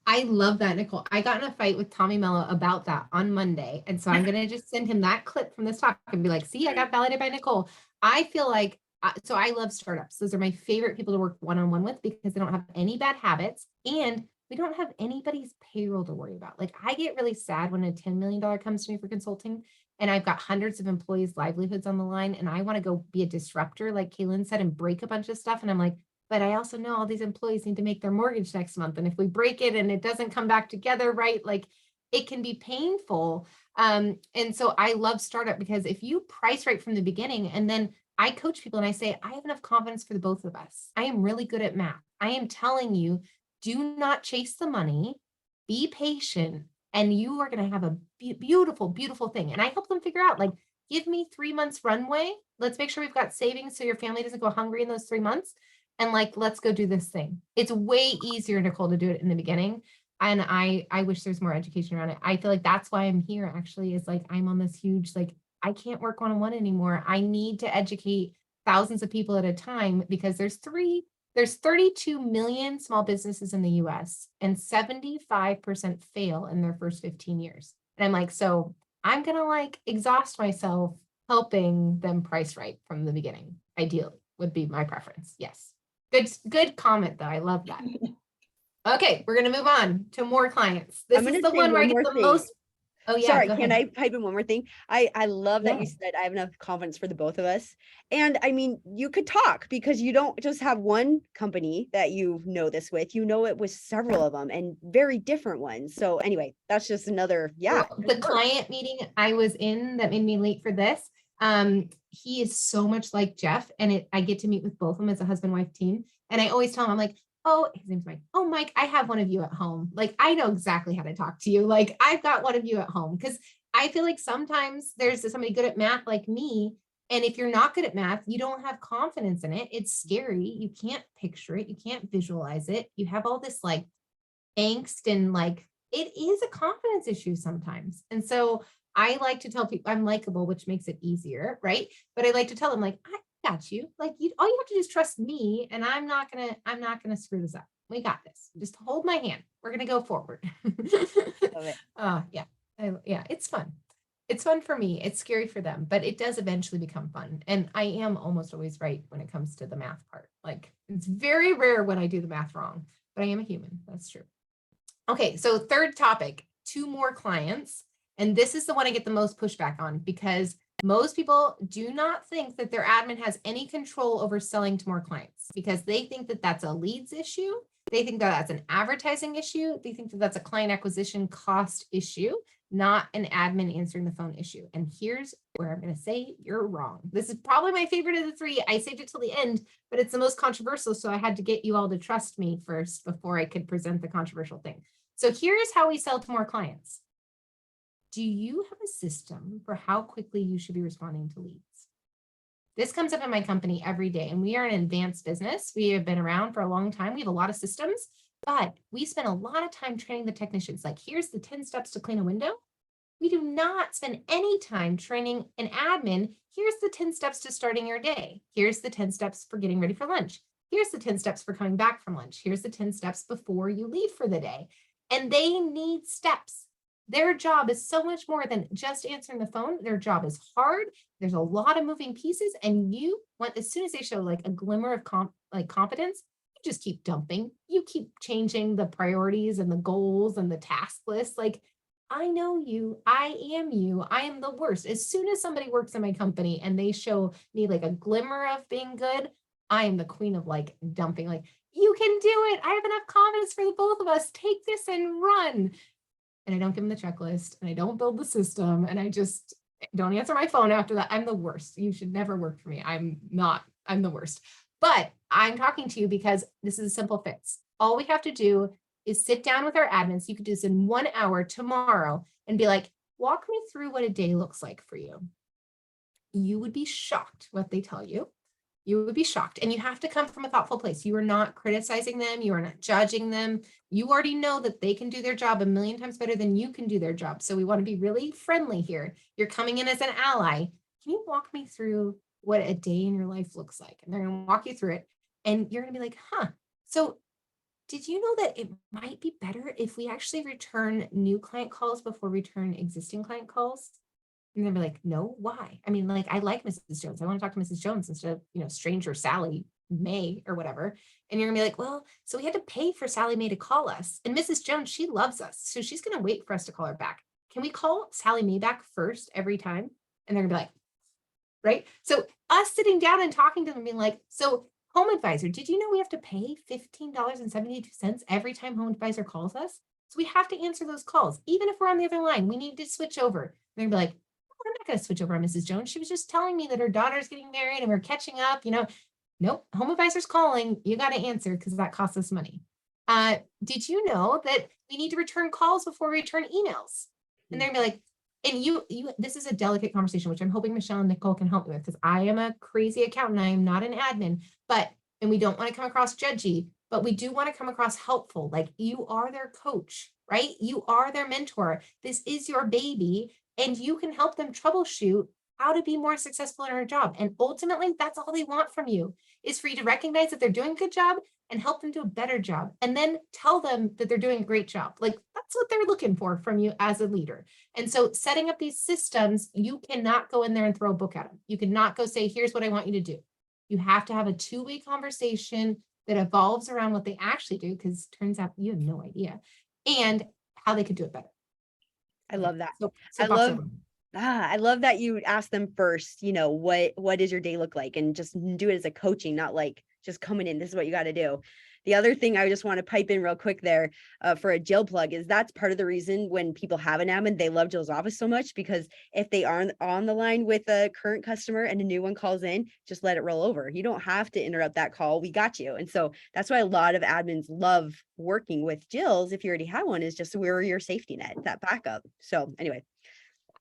I love that, Nicole. I got in a fight with Tommy Mello about that on Monday. And so I'm going to just send him that clip from this talk and be like, see, I got validated by Nicole. I feel like, so I love startups. Those are my favorite people to work one-on-one with because they don't have any bad habits and we don't have anybody's payroll to worry about. Like I get really sad when a $10 million comes to me for consulting and I've got hundreds of employees' livelihoods on the line and I want to go be a disruptor, like Kaylin said, and break a bunch of stuff. And I'm like, but I also know all these employees need to make their mortgage next month. And if we break it and it doesn't come back together, right, like it can be painful. And so I love startup because if you price right from the beginning, and then I coach people and I say, I have enough confidence for the both of us. I am really good at math. I am telling you, do not chase the money, be patient, and you are going to have a beautiful, beautiful thing. And I help them figure out, like, give me 3 months runway. Let's make sure we've got savings so your family doesn't go hungry in those 3 months. And like, let's go do this thing. It's way easier, Nicole, to do it in the beginning. And I wish there's more education around it. I feel like that's why I'm here actually, is like, I'm on this huge, like, I can't work one-on-one anymore. I need to educate thousands of people at a time because there's 32 million small businesses in the US and 75% fail in their first 15 years. And I'm like, so I'm going to like exhaust myself helping them price right from the beginning. Ideally would be my preference. Yes. Good comment though. I love that. Okay. We're going to move on to more clients. This is the one where I get the most. Oh yeah.
Sorry, can I pipe in one more thing? I love that you said I have enough confidence for the both of us. And I mean, you could talk because you don't just have one company that you know this with, you know it with several of them and very different ones. So anyway, that's just another,
Well, the client meeting I was in that made me late for this, He is so much like Jeff, and I get to meet with both of them as a husband-wife team. And I always tell him, I'm like, oh, his name's Mike. Oh, Mike, I have one of you at home. Like, I know exactly how to talk to you. Like, I've got one of you at home. Because I feel like sometimes there's somebody good at math like me. And if you're not good at math, you don't have confidence in it. It's scary. You can't picture it. You can't visualize it. You have all this like angst, and like it is a confidence issue sometimes. And so I like to tell people I'm likable, which makes it easier, right? But I like to tell them, like, I got you. Like, you, all you have to do is trust me, and I'm not gonna screw this up. We got this. Just hold my hand. We're gonna go forward.
Love it.
Yeah, yeah, it's fun. It's fun for me. It's scary for them, but it does eventually become fun. And I am almost always right when it comes to the math part. Like, it's very rare when I do the math wrong, but I am a human. That's true. Okay, so third topic, 2 more clients. And this is the one I get the most pushback on, because most people do not think that their admin has any control over selling to more clients, because they think that that's a leads issue. They think that that's an advertising issue. They think that that's a client acquisition cost issue, not an admin answering the phone issue. And here's where I'm going to say you're wrong. This is probably my favorite of the 3. I saved it till the end, but it's the most controversial. So I had to get you all to trust me first before I could present the controversial thing. So here's how we sell to more clients. Do you have a system for how quickly you should be responding to leads? This comes up in my company every day, and we are an advanced business. We have been around for a long time. We have a lot of systems, but we spend a lot of time training the technicians. Like, here's the 10 steps to clean a window. We do not spend any time training an admin. Here's the 10 steps to starting your day. Here's the 10 steps for getting ready for lunch. Here's the 10 steps for coming back from lunch. Here's the 10 steps before you leave for the day. And they need steps. Their job is so much more than just answering the phone. Their job is hard. There's a lot of moving pieces. And you want, as soon as they show like a glimmer of competence, you just keep dumping. You keep changing the priorities and the goals and the task list. Like, I know you, I am the worst. As soon as somebody works in my company and they show me like a glimmer of being good, I am the queen of like dumping, like, you can do it. I have enough confidence for the both of us. Take this and run. And I don't give them the checklist, and I don't build the system, and I just don't answer my phone after that. I'm the worst. You should never work for me. I'm the worst. But I'm talking to you because this is a simple fix. All we have to do is sit down with our admins. You could do this in 1 hour tomorrow and be like, walk me through what a day looks like for you. You would be shocked what they tell you. You would be shocked. And you have to come from a thoughtful place. You are not criticizing them. You are not judging them. You already know that they can do their job a million times better than you can do their job. So we want to be really friendly here. You're coming in as an ally. Can you walk me through what a day in your life looks like? And they're going to walk you through it. And you're going to be like, huh. So did you know that it might be better if we actually return new client calls before return existing client calls? And they'll be like, no, why? I mean, like, I like Mrs. Jones. I want to talk to Mrs. Jones instead of, stranger Sally May or whatever. And you're gonna be like, well, so we had to pay for Sally Mae to call us. And Mrs. Jones, she loves us. So she's going to wait for us to call her back. Can we call Sally Mae back first every time? And they're gonna be like, right? So us sitting down and talking to them being like, so Home Advisor, did you know we have to pay $15.72 every time Home Advisor calls us? So we have to answer those calls. Even if we're on the other line, we need to switch over. And they're gonna be like, I'm not going to switch over on Mrs. Jones. She was just telling me that her daughter's getting married and we're catching up, Nope, Home Advisor's calling. You got to answer because that costs us money. Did you know that we need to return calls before we return emails? And they're gonna be like, and you, this is a delicate conversation, which I'm hoping Michelle and Nicole can help me with, because I am a crazy accountant. I am not an admin, and we don't want to come across judgy, but we do want to come across helpful. Like, you are their coach, right? You are their mentor. This is your baby. And you can help them troubleshoot how to be more successful in our job. And ultimately, that's all they want from you, is for you to recognize that they're doing a good job and help them do a better job. And then tell them that they're doing a great job. Like, that's what they're looking for from you as a leader. And so setting up these systems, you cannot go in there and throw a book at them. You cannot go say, here's what I want you to do. You have to have a 2-way conversation that evolves around what they actually do, because it turns out you have no idea, and how they could do it better.
I love that.
So
I love that you ask them first, what does your day look like, and just do it as a coaching, not like just coming in. This is what you got to do. The other thing I just want to pipe in real quick there for a Jill plug is that's part of the reason when people have an admin, they love Jill's office so much, because if they aren't on the line with a current customer and a new one calls in, just let it roll over. You don't have to interrupt that call. We got you. And so that's why a lot of admins love working with Jill's. If you already have one, is just we're your safety net, that backup. So anyway.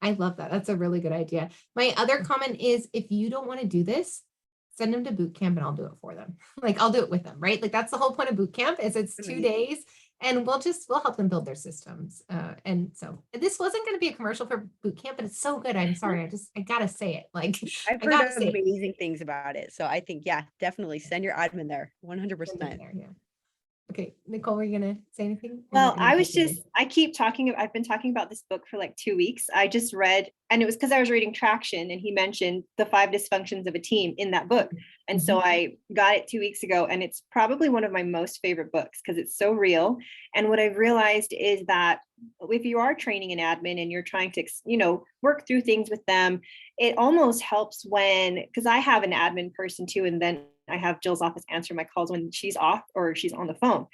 I love that. That's a really good idea. My other comment is if you don't want to do this, send them to boot camp and I'll do it for them. Like I'll do it with them, right? Like that's the whole point of boot camp is it's 2 days and we'll help them build their systems. And so this wasn't going to be a commercial for boot camp, but it's so good. I'm sorry. I gotta say it. Like
I've heard amazing things about it. So I think, yeah, definitely send your admin there. 100%.
Yeah. Okay, Nicole, were you gonna say anything?
Well, I've been talking about this book for like 2 weeks. I just read, and it was because I was reading Traction and he mentioned the 5 dysfunctions of a team in that book. And so I got it 2 weeks ago, and it's probably one of my most favorite books because it's so real. And what I've realized is that if you are training an admin and you're trying to, work through things with them, it almost helps because I have an admin person too, and then I have Jill's office answer my calls when she's off or she's on the phone.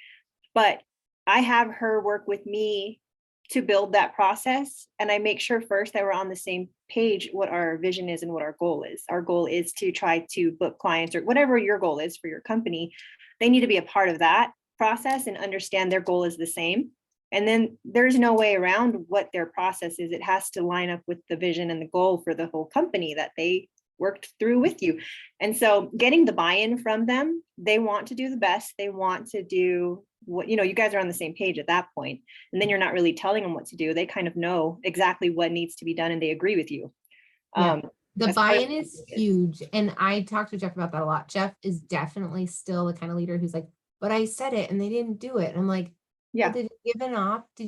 But I have her work with me to build that process. And I make sure first that we're on the same page, what our vision is and what our goal is. Our goal is to try to book clients or whatever your goal is for your company. They need to be a part of that process and understand their goal is the same. And then there's no way around what their process is. It has to line up with the vision and the goal for the whole company that they worked through with you. And so getting the buy-in from them, they want to do the best. They want to do what, you guys are on the same page at that point. And then you're not really telling them what to do. They kind of know exactly what needs to be done and they agree with you.
Yeah. The buy-in is huge. And I talked to Jeff about that a lot. Jeff is definitely still the kind of leader who's like, but I said it and they didn't do it. And I'm like, yeah. Well, did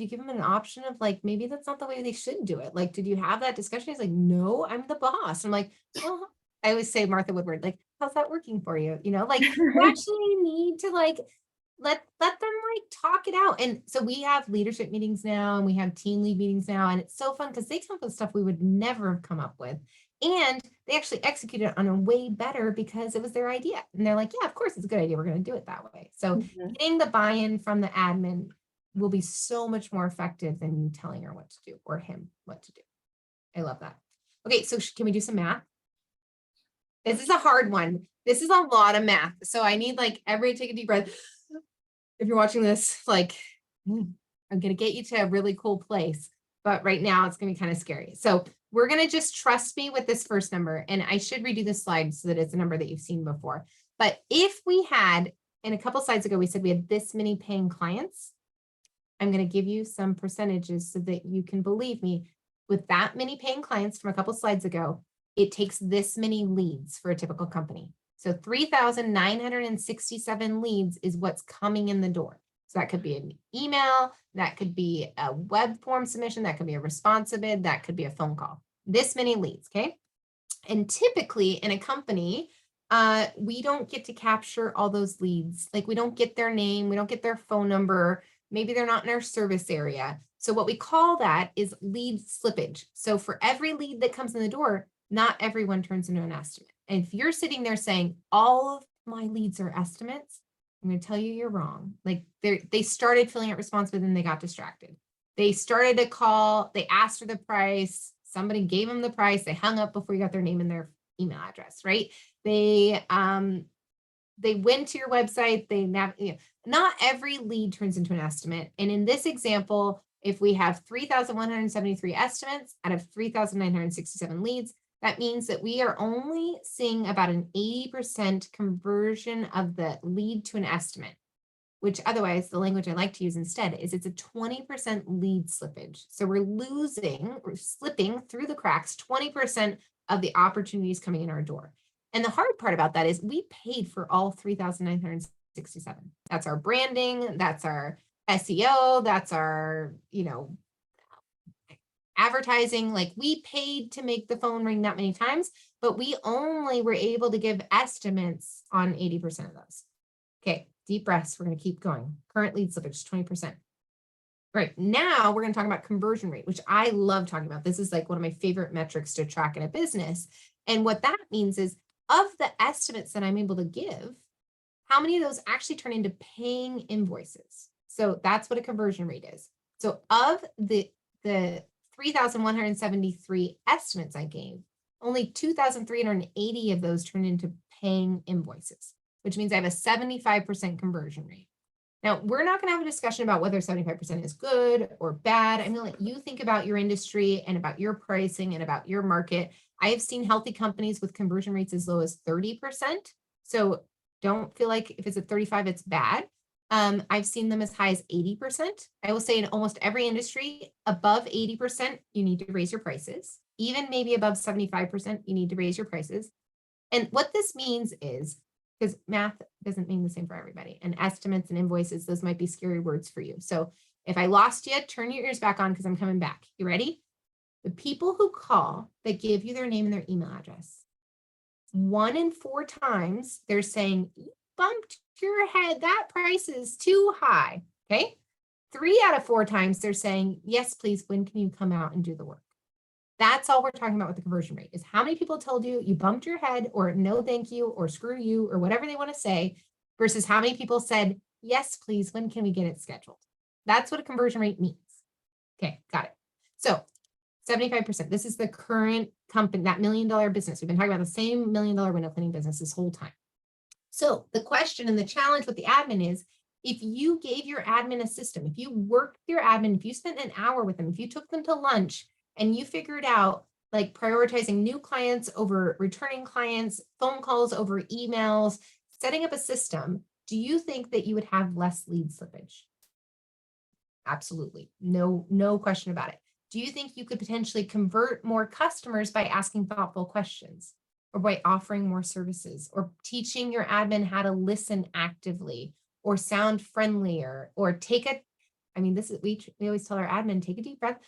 you give him an option of like, maybe that's not the way they should do it? Like, did you have that discussion? He's like, no, I'm the boss. I'm like, well, I always say Martha Woodward, like, how's that working for you? Like you actually need to like, let them like talk it out. And so we have leadership meetings now and we have team lead meetings now. And it's so fun because they come up with stuff we would never have come up with. And they actually executed on a way better because it was their idea. And they're like, yeah, of course, it's a good idea. We're going to do it that way. So getting the buy-in from the admin will be so much more effective than you telling her what to do or him what to do. I love that. Okay, so can we do some math? This is a hard one. This is a lot of math. So I need like everybody take a deep breath. If you're watching this, like, I'm going to get you to a really cool place. But right now it's going to be kind of scary. So we're going to just trust me with this first number. And I should redo the slide so that it's a number that you've seen before. But if we had, in a couple slides ago, we said we had this many paying clients, I'm going to give you some percentages so that you can believe me. With that many paying clients from a couple slides ago, it takes this many leads for a typical company. So 3,967 leads is what's coming in the door. So that could be an email, that could be a web form submission, that could be a responsive bid, that could be a phone call. This many leads, okay? And typically in a company, we don't get to capture all those leads. Like we don't get their name, we don't get their phone number, maybe they're not in our service area. So what we call that is lead slippage. So for every lead that comes in the door, not everyone turns into an estimate. And if you're sitting there saying all of my leads are estimates, I'm going to tell you you're wrong. Like they started filling out response, but then they got distracted. They started to call, they asked for the price, somebody gave them the price, they hung up before you got their name and their email address, right? They went to your website, not every lead turns into an estimate. And in this example, if we have 3,173 estimates out of 3,967 leads, that means that we are only seeing about an 80% conversion of the lead to an estimate, which otherwise the language I like to use instead is it's a 20% lead slippage. So we're slipping through the cracks 20% of the opportunities coming in our door. And the hard part about that is we paid for all 3,967. That's our branding, that's our SEO, that's our, advertising. Like we paid to make the phone ring that many times, but we only were able to give estimates on 80% of those. Okay, deep breaths. We're going to keep going. Current lead slippage, 20%. Right, now we're going to talk about conversion rate, which I love talking about. This is like one of my favorite metrics to track in a business. And what that means is of the estimates that I'm able to give, how many of those actually turn into paying invoices? So that's what a conversion rate is. So of the 3,173 estimates I gave, only 2,380 of those turn into paying invoices, which means I have a 75% conversion rate. Now, we're not going to have a discussion about whether 75% is good or bad. I'm going to let you think about your industry and about your pricing and about your market. I have seen healthy companies with conversion rates as low as 30%. So don't feel like if it's at 35, it's bad. I've seen them as high as 80%. I will say in almost every industry, above 80%, you need to raise your prices. Even maybe above 75%, you need to raise your prices. And what this means is, because math doesn't mean the same for everybody, and estimates and invoices, those might be scary words for you. So if I lost you, turn your ears back on because I'm coming back. You ready? The people who call that give you their name and their email address, 1 in 4 times they're saying, you bumped your head, that price is too high. Okay. 3 out of 4 times they're saying, yes, please, when can you come out and do the work? That's all we're talking about with the conversion rate, is how many people told you you bumped your head, or no thank you, or screw you, or whatever they want to say, versus how many people said, yes, please, when can we get it scheduled? That's what a conversion rate means. Okay, got it. So 75%, this is the current company, that $1 million business. We've been talking about the same $1 million window cleaning business this whole time. So the question and the challenge with the admin is, if you gave your admin a system, if you worked with your admin, if you spent an hour with them, if you took them to lunch and you figured out like prioritizing new clients over returning clients, phone calls over emails, setting up a system, do you think that you would have less lead slippage? Absolutely. No question about it. Do you think you could potentially convert more customers by asking thoughtful questions, or by offering more services, or teaching your admin how to listen actively, or sound friendlier, or we always tell our admin, take a deep breath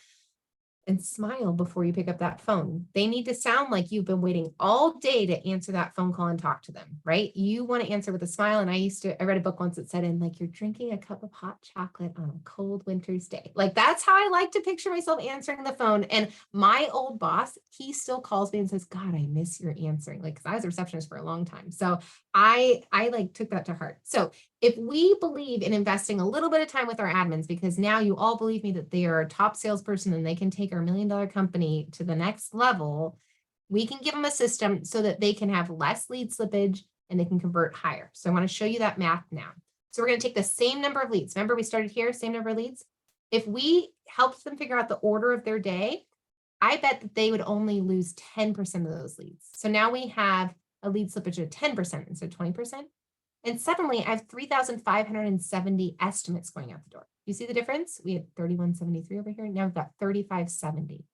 and smile before you pick up that phone. They need to sound like you've been waiting all day to answer that phone call and talk to them, right? You want to answer with a smile. And I read a book once that said, and like you're drinking a cup of hot chocolate on a cold winter's day. Like that's how I like to picture myself answering the phone. And my old boss, he still calls me and says, God, I miss your answering. Like, cause I was a receptionist for a long time. So I like took that to heart. So if we believe in investing a little bit of time with our admins, because now you all believe me that they are a top salesperson and they can take our $1 million company to the next level, we can give them a system so that they can have less lead slippage and they can convert higher. So I want to show you that math now. So we're going to take the same number of leads. Remember, we started here, same number of leads. If we helped them figure out the order of their day, I bet that they would only lose 10% of those leads. So now we have a lead slippage of 10% instead of 20%. And suddenly I have 3,570 estimates going out the door. You see the difference? We had 3,173 over here. Now we've got 3,570.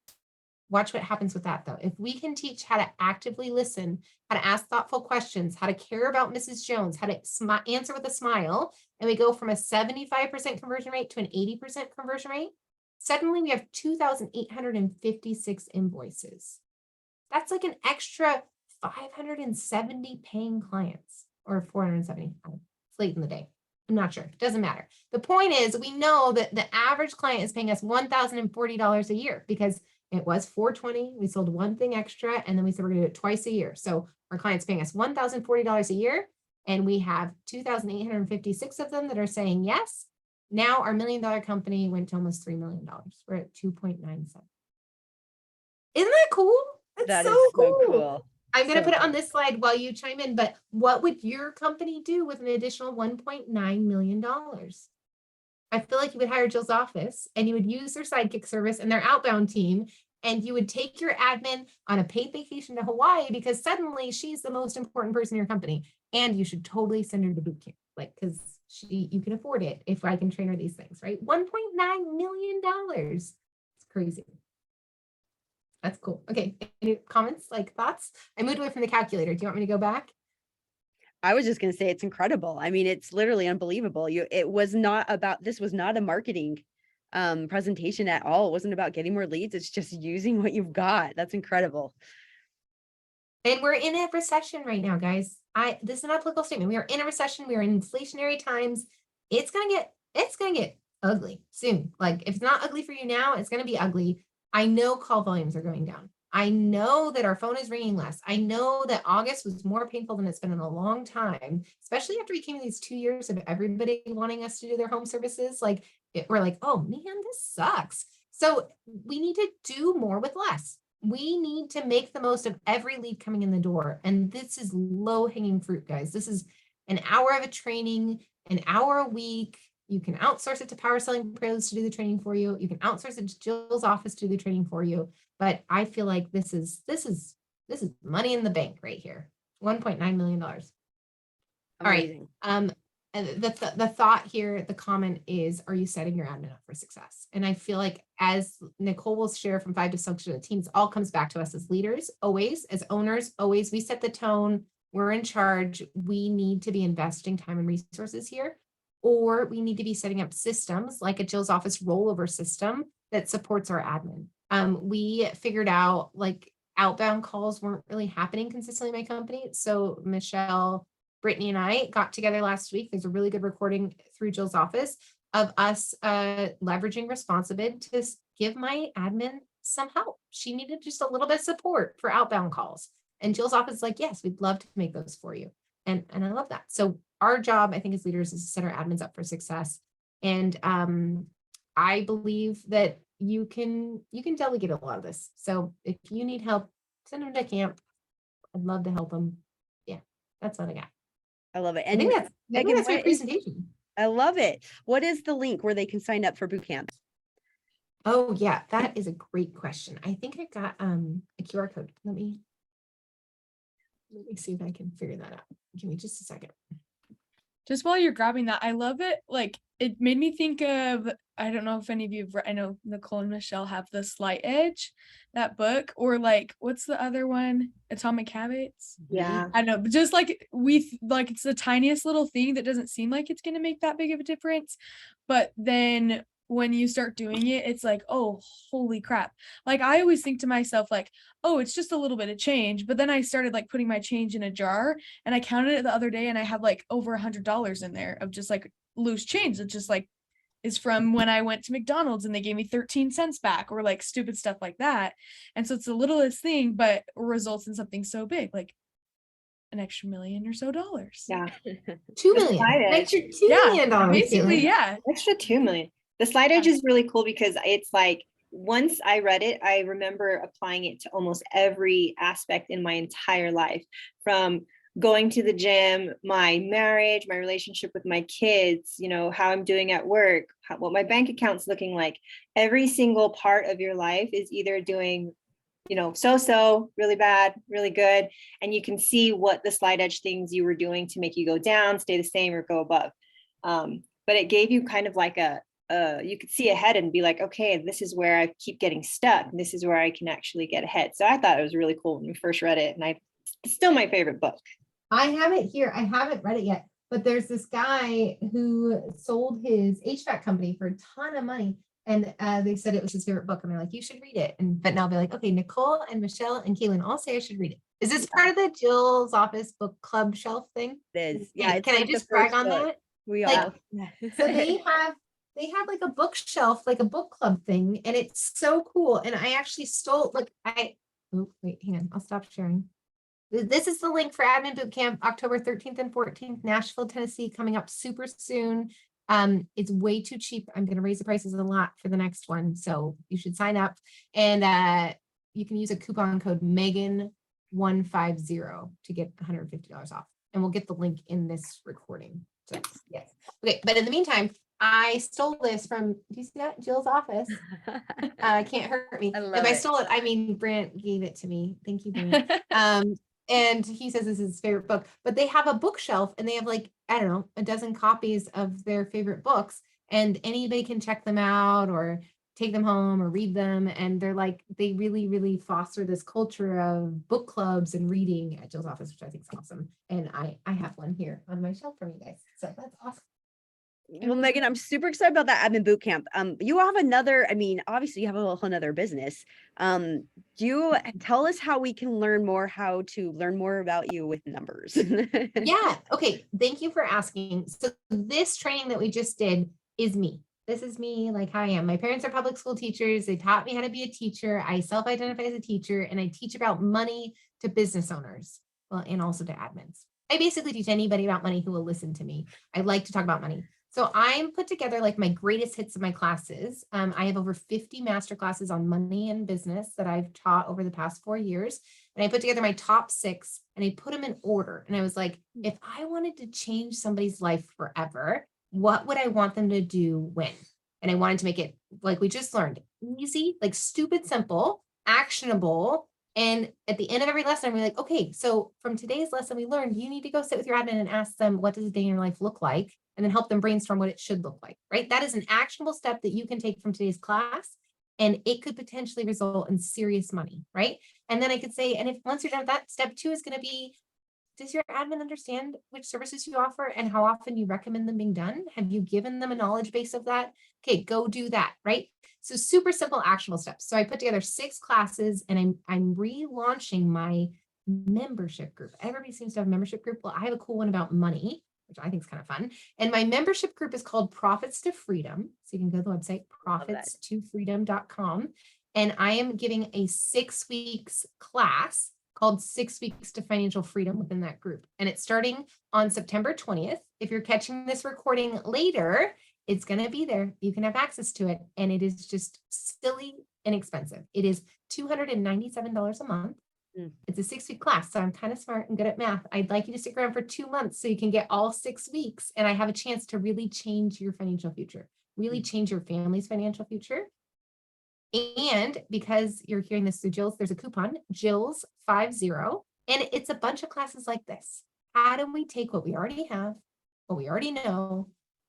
Watch what happens with that though. If we can teach how to actively listen, how to ask thoughtful questions, how to care about Mrs. Jones, how to answer with a smile, and we go from a 75% conversion rate to an 80% conversion rate, suddenly we have 2,856 invoices. That's like an extra 570 paying clients, or 470. It's late in the day. I'm not sure. It doesn't matter. The point is, we know that the average client is paying us $1,040 a year, because it was $420. We sold one thing extra, and then we said we're going to do it twice a year. So our client's paying us $1,040 a year, and we have 2,856 of them that are saying yes. Now our $1 million company went to almost $3 million. We're at 2.97. Isn't that cool?
That
so
is
cool.
so cool.
I'm going to
So
put it on
cool.
this slide while you chime in, but what would your company do with an additional $1.9 million? I feel like you would hire Jill's office and you would use their sidekick service and their outbound team, and you would take your admin on a paid vacation to Hawaii because suddenly she's the most important person in your company, and you should totally send her to boot camp, like, because you can afford it if I can train her these things, right? $1.9 million. It's crazy. That's cool. Okay. Any comments, like thoughts? I moved away from the calculator. Do you want me to go back?
I was just going to say it's incredible. I mean, it's literally unbelievable. This was not a marketing presentation at all. It wasn't about getting more leads. It's just using what you've got. That's incredible.
And we're in a recession right now, guys. This is an applicable statement. We are in a recession. We are in inflationary times. It's gonna get ugly soon. Like, if it's not ugly for you now, it's gonna be ugly. I know call volumes are going down. I know that our phone is ringing less. I know that August was more painful than it's been in a long time, especially after we came in these 2 years of everybody wanting us to do their home services. Like we're like, oh man, this sucks. So we need to do more with less. We need to make the most of every lead coming in the door. And this is low hanging fruit, guys. This is an hour of a training, an hour a week. You can outsource it to Power Selling Pros to do the training for you. You can outsource it to Jill's office to do the training for you. But I feel like this is money in the bank right here. $1.9 million. All right. And the thought here, the comment is, are you setting your admin up for success? And I feel like, as Nicole will share from 5 Dysfunctional Teams, all comes back to us as leaders, always, as owners, always. We set the tone. We're in charge. We need to be investing time and resources here, or we need to be setting up systems like a Jill's office rollover system that supports our admin. We figured out like outbound calls weren't really happening consistently in my company. So Michelle, Brittany, and I got together last week. There's a really good recording through Jill's office of us leveraging Responsibid to give my admin some help. She needed just a little bit of support for outbound calls. And Jill's office is like, yes, we'd love to make those for you. And I love that. So our job, I think, as leaders, is to set our admins up for success. And I believe that you can delegate a lot of this. So if you need help, send them to camp. I'd love to help them. Yeah, that's what I got.
I love it.
I
And
think that's
Meaghan,
my presentation.
I love it. What is the link where they can sign up for boot camp?
Oh yeah, that is a great question. I think I got a QR code. Let me see if I can figure that out. Give me just a second.
Just while you're grabbing that, I love it. Like, it made me think of, I don't know if any of you have read, I know Nicole and Michelle have the Slight Edge, that book, or like, what's the other one? Atomic Habits.
Yeah.
I know, but just like like it's the tiniest little thing that doesn't seem like it's going to make that big of a difference. But then when you start doing it, it's like, oh, holy crap. Like, I always think to myself, like, oh, it's just a little bit of change. But then I started like putting my change in a jar, and I counted it the other day, and I have like over $100 in there of just like loose change. It's just like, is from when I went to McDonald's and they gave me 13 cents back, or like stupid stuff like that. And so it's the littlest thing, but results in something so big, like an extra $1 million or so.
Yeah.
2 million.
Slide
An
Edge.
extra $2 million.
Basically,
Caitlin.
yeah.
Extra 2 million. The Slide Edge is really cool because it's like, once I read it, I remember applying it to almost every aspect in my entire life, from going to the gym, my marriage, my relationship with my kids, you know, how I'm doing at work, what my bank account's looking like. Every single part of your life is either doing, you know, so really bad, really good. And you can see what the Slide Edge things you were doing to make you go down, stay the same, or go above. But it gave you kind of like you could see ahead and be like, okay, this is where I keep getting stuck. And this is where I can actually get ahead. So I thought it was really cool when we first read it. And it's still my favorite book.
I have it here. I haven't read it yet, but there's this guy who sold his HVAC company for a ton of money. And they said it was his favorite book. And they're like, you should read it. But now they're like, okay, Nicole and Michelle and Caitlin all say I should read it. Is this part of the Jill's Office book club shelf thing?
It is. Yeah.
Can I just brag on that?
We
Like,
all.
So they have like a bookshelf, like a book club thing. And it's so cool. And I actually stole, oh, wait, hang on. I'll stop sharing. This is the link for Admin Bootcamp, October 13th and 14th, Nashville, Tennessee, coming up super soon. It's way too cheap. I'm going to raise the prices a lot for the next one. So you should sign up, and you can use a coupon code Meaghan150 to get $150 off. And we'll get the link in this recording. So yes. Okay. But in the meantime, I stole this from, do you see that? Jill's office. Can't hurt me. If I stole it, I mean, Brant gave it to me. Thank you, Brant. And he says this is his favorite book, but they have a bookshelf and they have like, I don't know, a dozen copies of their favorite books, and anybody can check them out or take them home or read them. And they're like, they really, really foster this culture of book clubs and reading at Jill's office, which I think is awesome. And I have one here on my shelf for you guys. So that's awesome.
Well, Meaghan, I'm super excited about that admin boot camp. You have another, I mean, obviously you have a whole another business. Do you tell us how we can learn more, how to learn more about you with numbers?
Yeah. Okay. Thank you for asking. So this training that we just did is me. This is me, like how I am. My parents are public school teachers. They taught me how to be a teacher. I self-identify as a teacher, and I teach about money to business owners, well, and also to admins. I basically teach anybody about money who will listen to me. I like to talk about money. So I'm put together like my greatest hits of my classes. I have over 50 master classes on money and business that I've taught over the past 4 years. And I put together my top 6 and I put them in order. And I was like, if I wanted to change somebody's life forever, what would I want them to do when? And I wanted to make it, like we just learned, easy, like stupid simple, actionable. And at the end of every lesson, we're like, okay, so from today's lesson, we learned you need to go sit with your admin and ask them, what does a day in your life look like? And then help them brainstorm what it should look like, right? That is an actionable step that you can take from today's class. And it could potentially result in serious money, right? And then I could say, and if once you're done with that, step 2 is going to be, does your admin understand which services you offer and how often you recommend them being done? Have you given them a knowledge base of that? Okay, go do that, right? So super simple actionable steps. So I put together 6 classes and I'm relaunching my membership group. Everybody seems to have a membership group. Well, I have a cool one about money, which I think is kind of fun. And my membership group is called Profits to Freedom. So you can go to the website, profitstofreedom.com. And I am giving a 6 weeks class called 6 Weeks to Financial Freedom within that group. And it's starting on September 20th. If you're catching this recording later, it's going to be there. You can have access to it. And it is just silly inexpensive. It is $297 a month. It's a 6 week class. So I'm kind of smart and good at math. I'd like you to stick around for 2 months so you can get all 6 weeks. And I have a chance to really change your financial future, really change your family's financial future. And because you're hearing this through Jill's, there's a coupon, Jill's50, and it's a bunch of classes like this. How do we take what we already have, what we already know,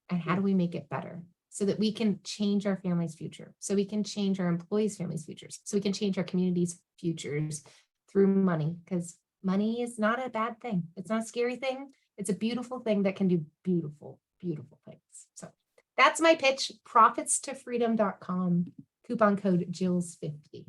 and how do we make it better so that we can change our family's future, so we can change our employees' families' futures, so we can change our community's futures through money, because money is not a bad thing. It's not a scary thing. It's a beautiful thing that can do beautiful, beautiful things. So that's my pitch, profitstofreedom.com. Coupon code Jills50.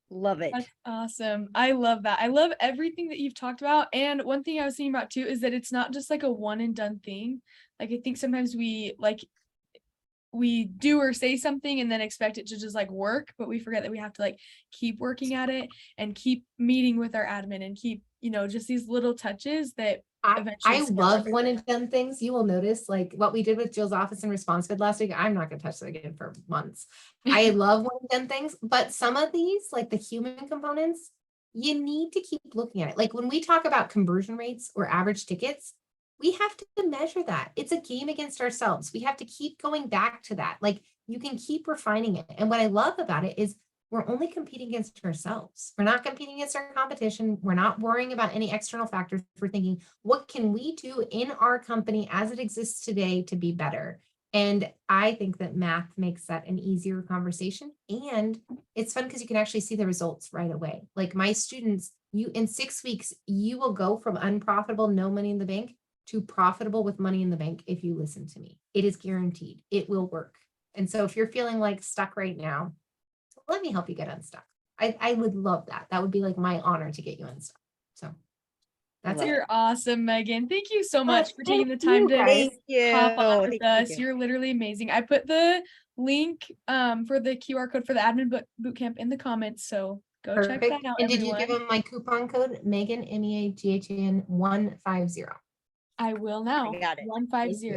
Love it.
That's awesome. I love that. I love everything that you've talked about. And one thing I was thinking about too is that it's not just like a one and done thing. Like I think sometimes we do or say something and then expect it to just like work, but we forget that we have to like keep working at it and keep meeting with our admin and keep, just these little touches that eventually
I
scale
love
everything.
one and done things. You will notice like what we did with Jill's office and response bid last week. I'm not going to touch that again for months. I love one and done things, but some of these, like the human components, you need to keep looking at it. Like when we talk about conversion rates or average tickets, we have to measure that. It's a game against ourselves. We have to keep going back to that. Like you can keep refining it. And what I love about it is we're only competing against ourselves. We're not competing against our competition. We're not worrying about any external factors. We're thinking, what can we do in our company as it exists today to be better? And I think that math makes that an easier conversation. And it's fun because you can actually see the results right away. Like my students, in 6 weeks, you will go from unprofitable, no money in the bank, to profitable with money in the bank if you listen to me. It is guaranteed. It will work. And so if you're feeling like stuck right now, let me help you get unstuck. I would love that. That would be like my honor to get you unstuck. So that's it.
You're awesome, Megan. Thank you so much for taking the
Thank
time
you,
to
guys.
Thank you.
hop on with
Thank
us.
you.
You're literally amazing. I put the link for the QR code for the admin boot camp in the comments, so go check
Perfect.
that out,
And did
everyone.
you give them my coupon code, Meaghan, MEAGHAN 150?
I will now.
I got it.
150.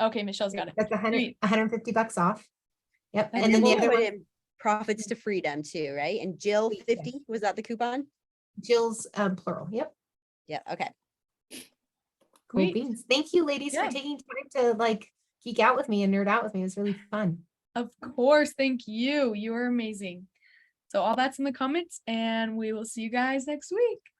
Okay, Michelle's got it.
That's
Sweet.
$150 off. Yep.
That's
And then the
cool.
other
Put
one,
in Profits to Freedom too, right? And Jill
Yes.
50, was that the coupon?
Jill's plural. Yep.
Yeah, okay.
Cool
Sweet.
beans. Thank you, ladies,
Yeah.
for taking time to like geek out with me and nerd out with me. It was really fun.
Of course. Thank you. You are amazing. So all that's in the comments, and we will see you guys next week.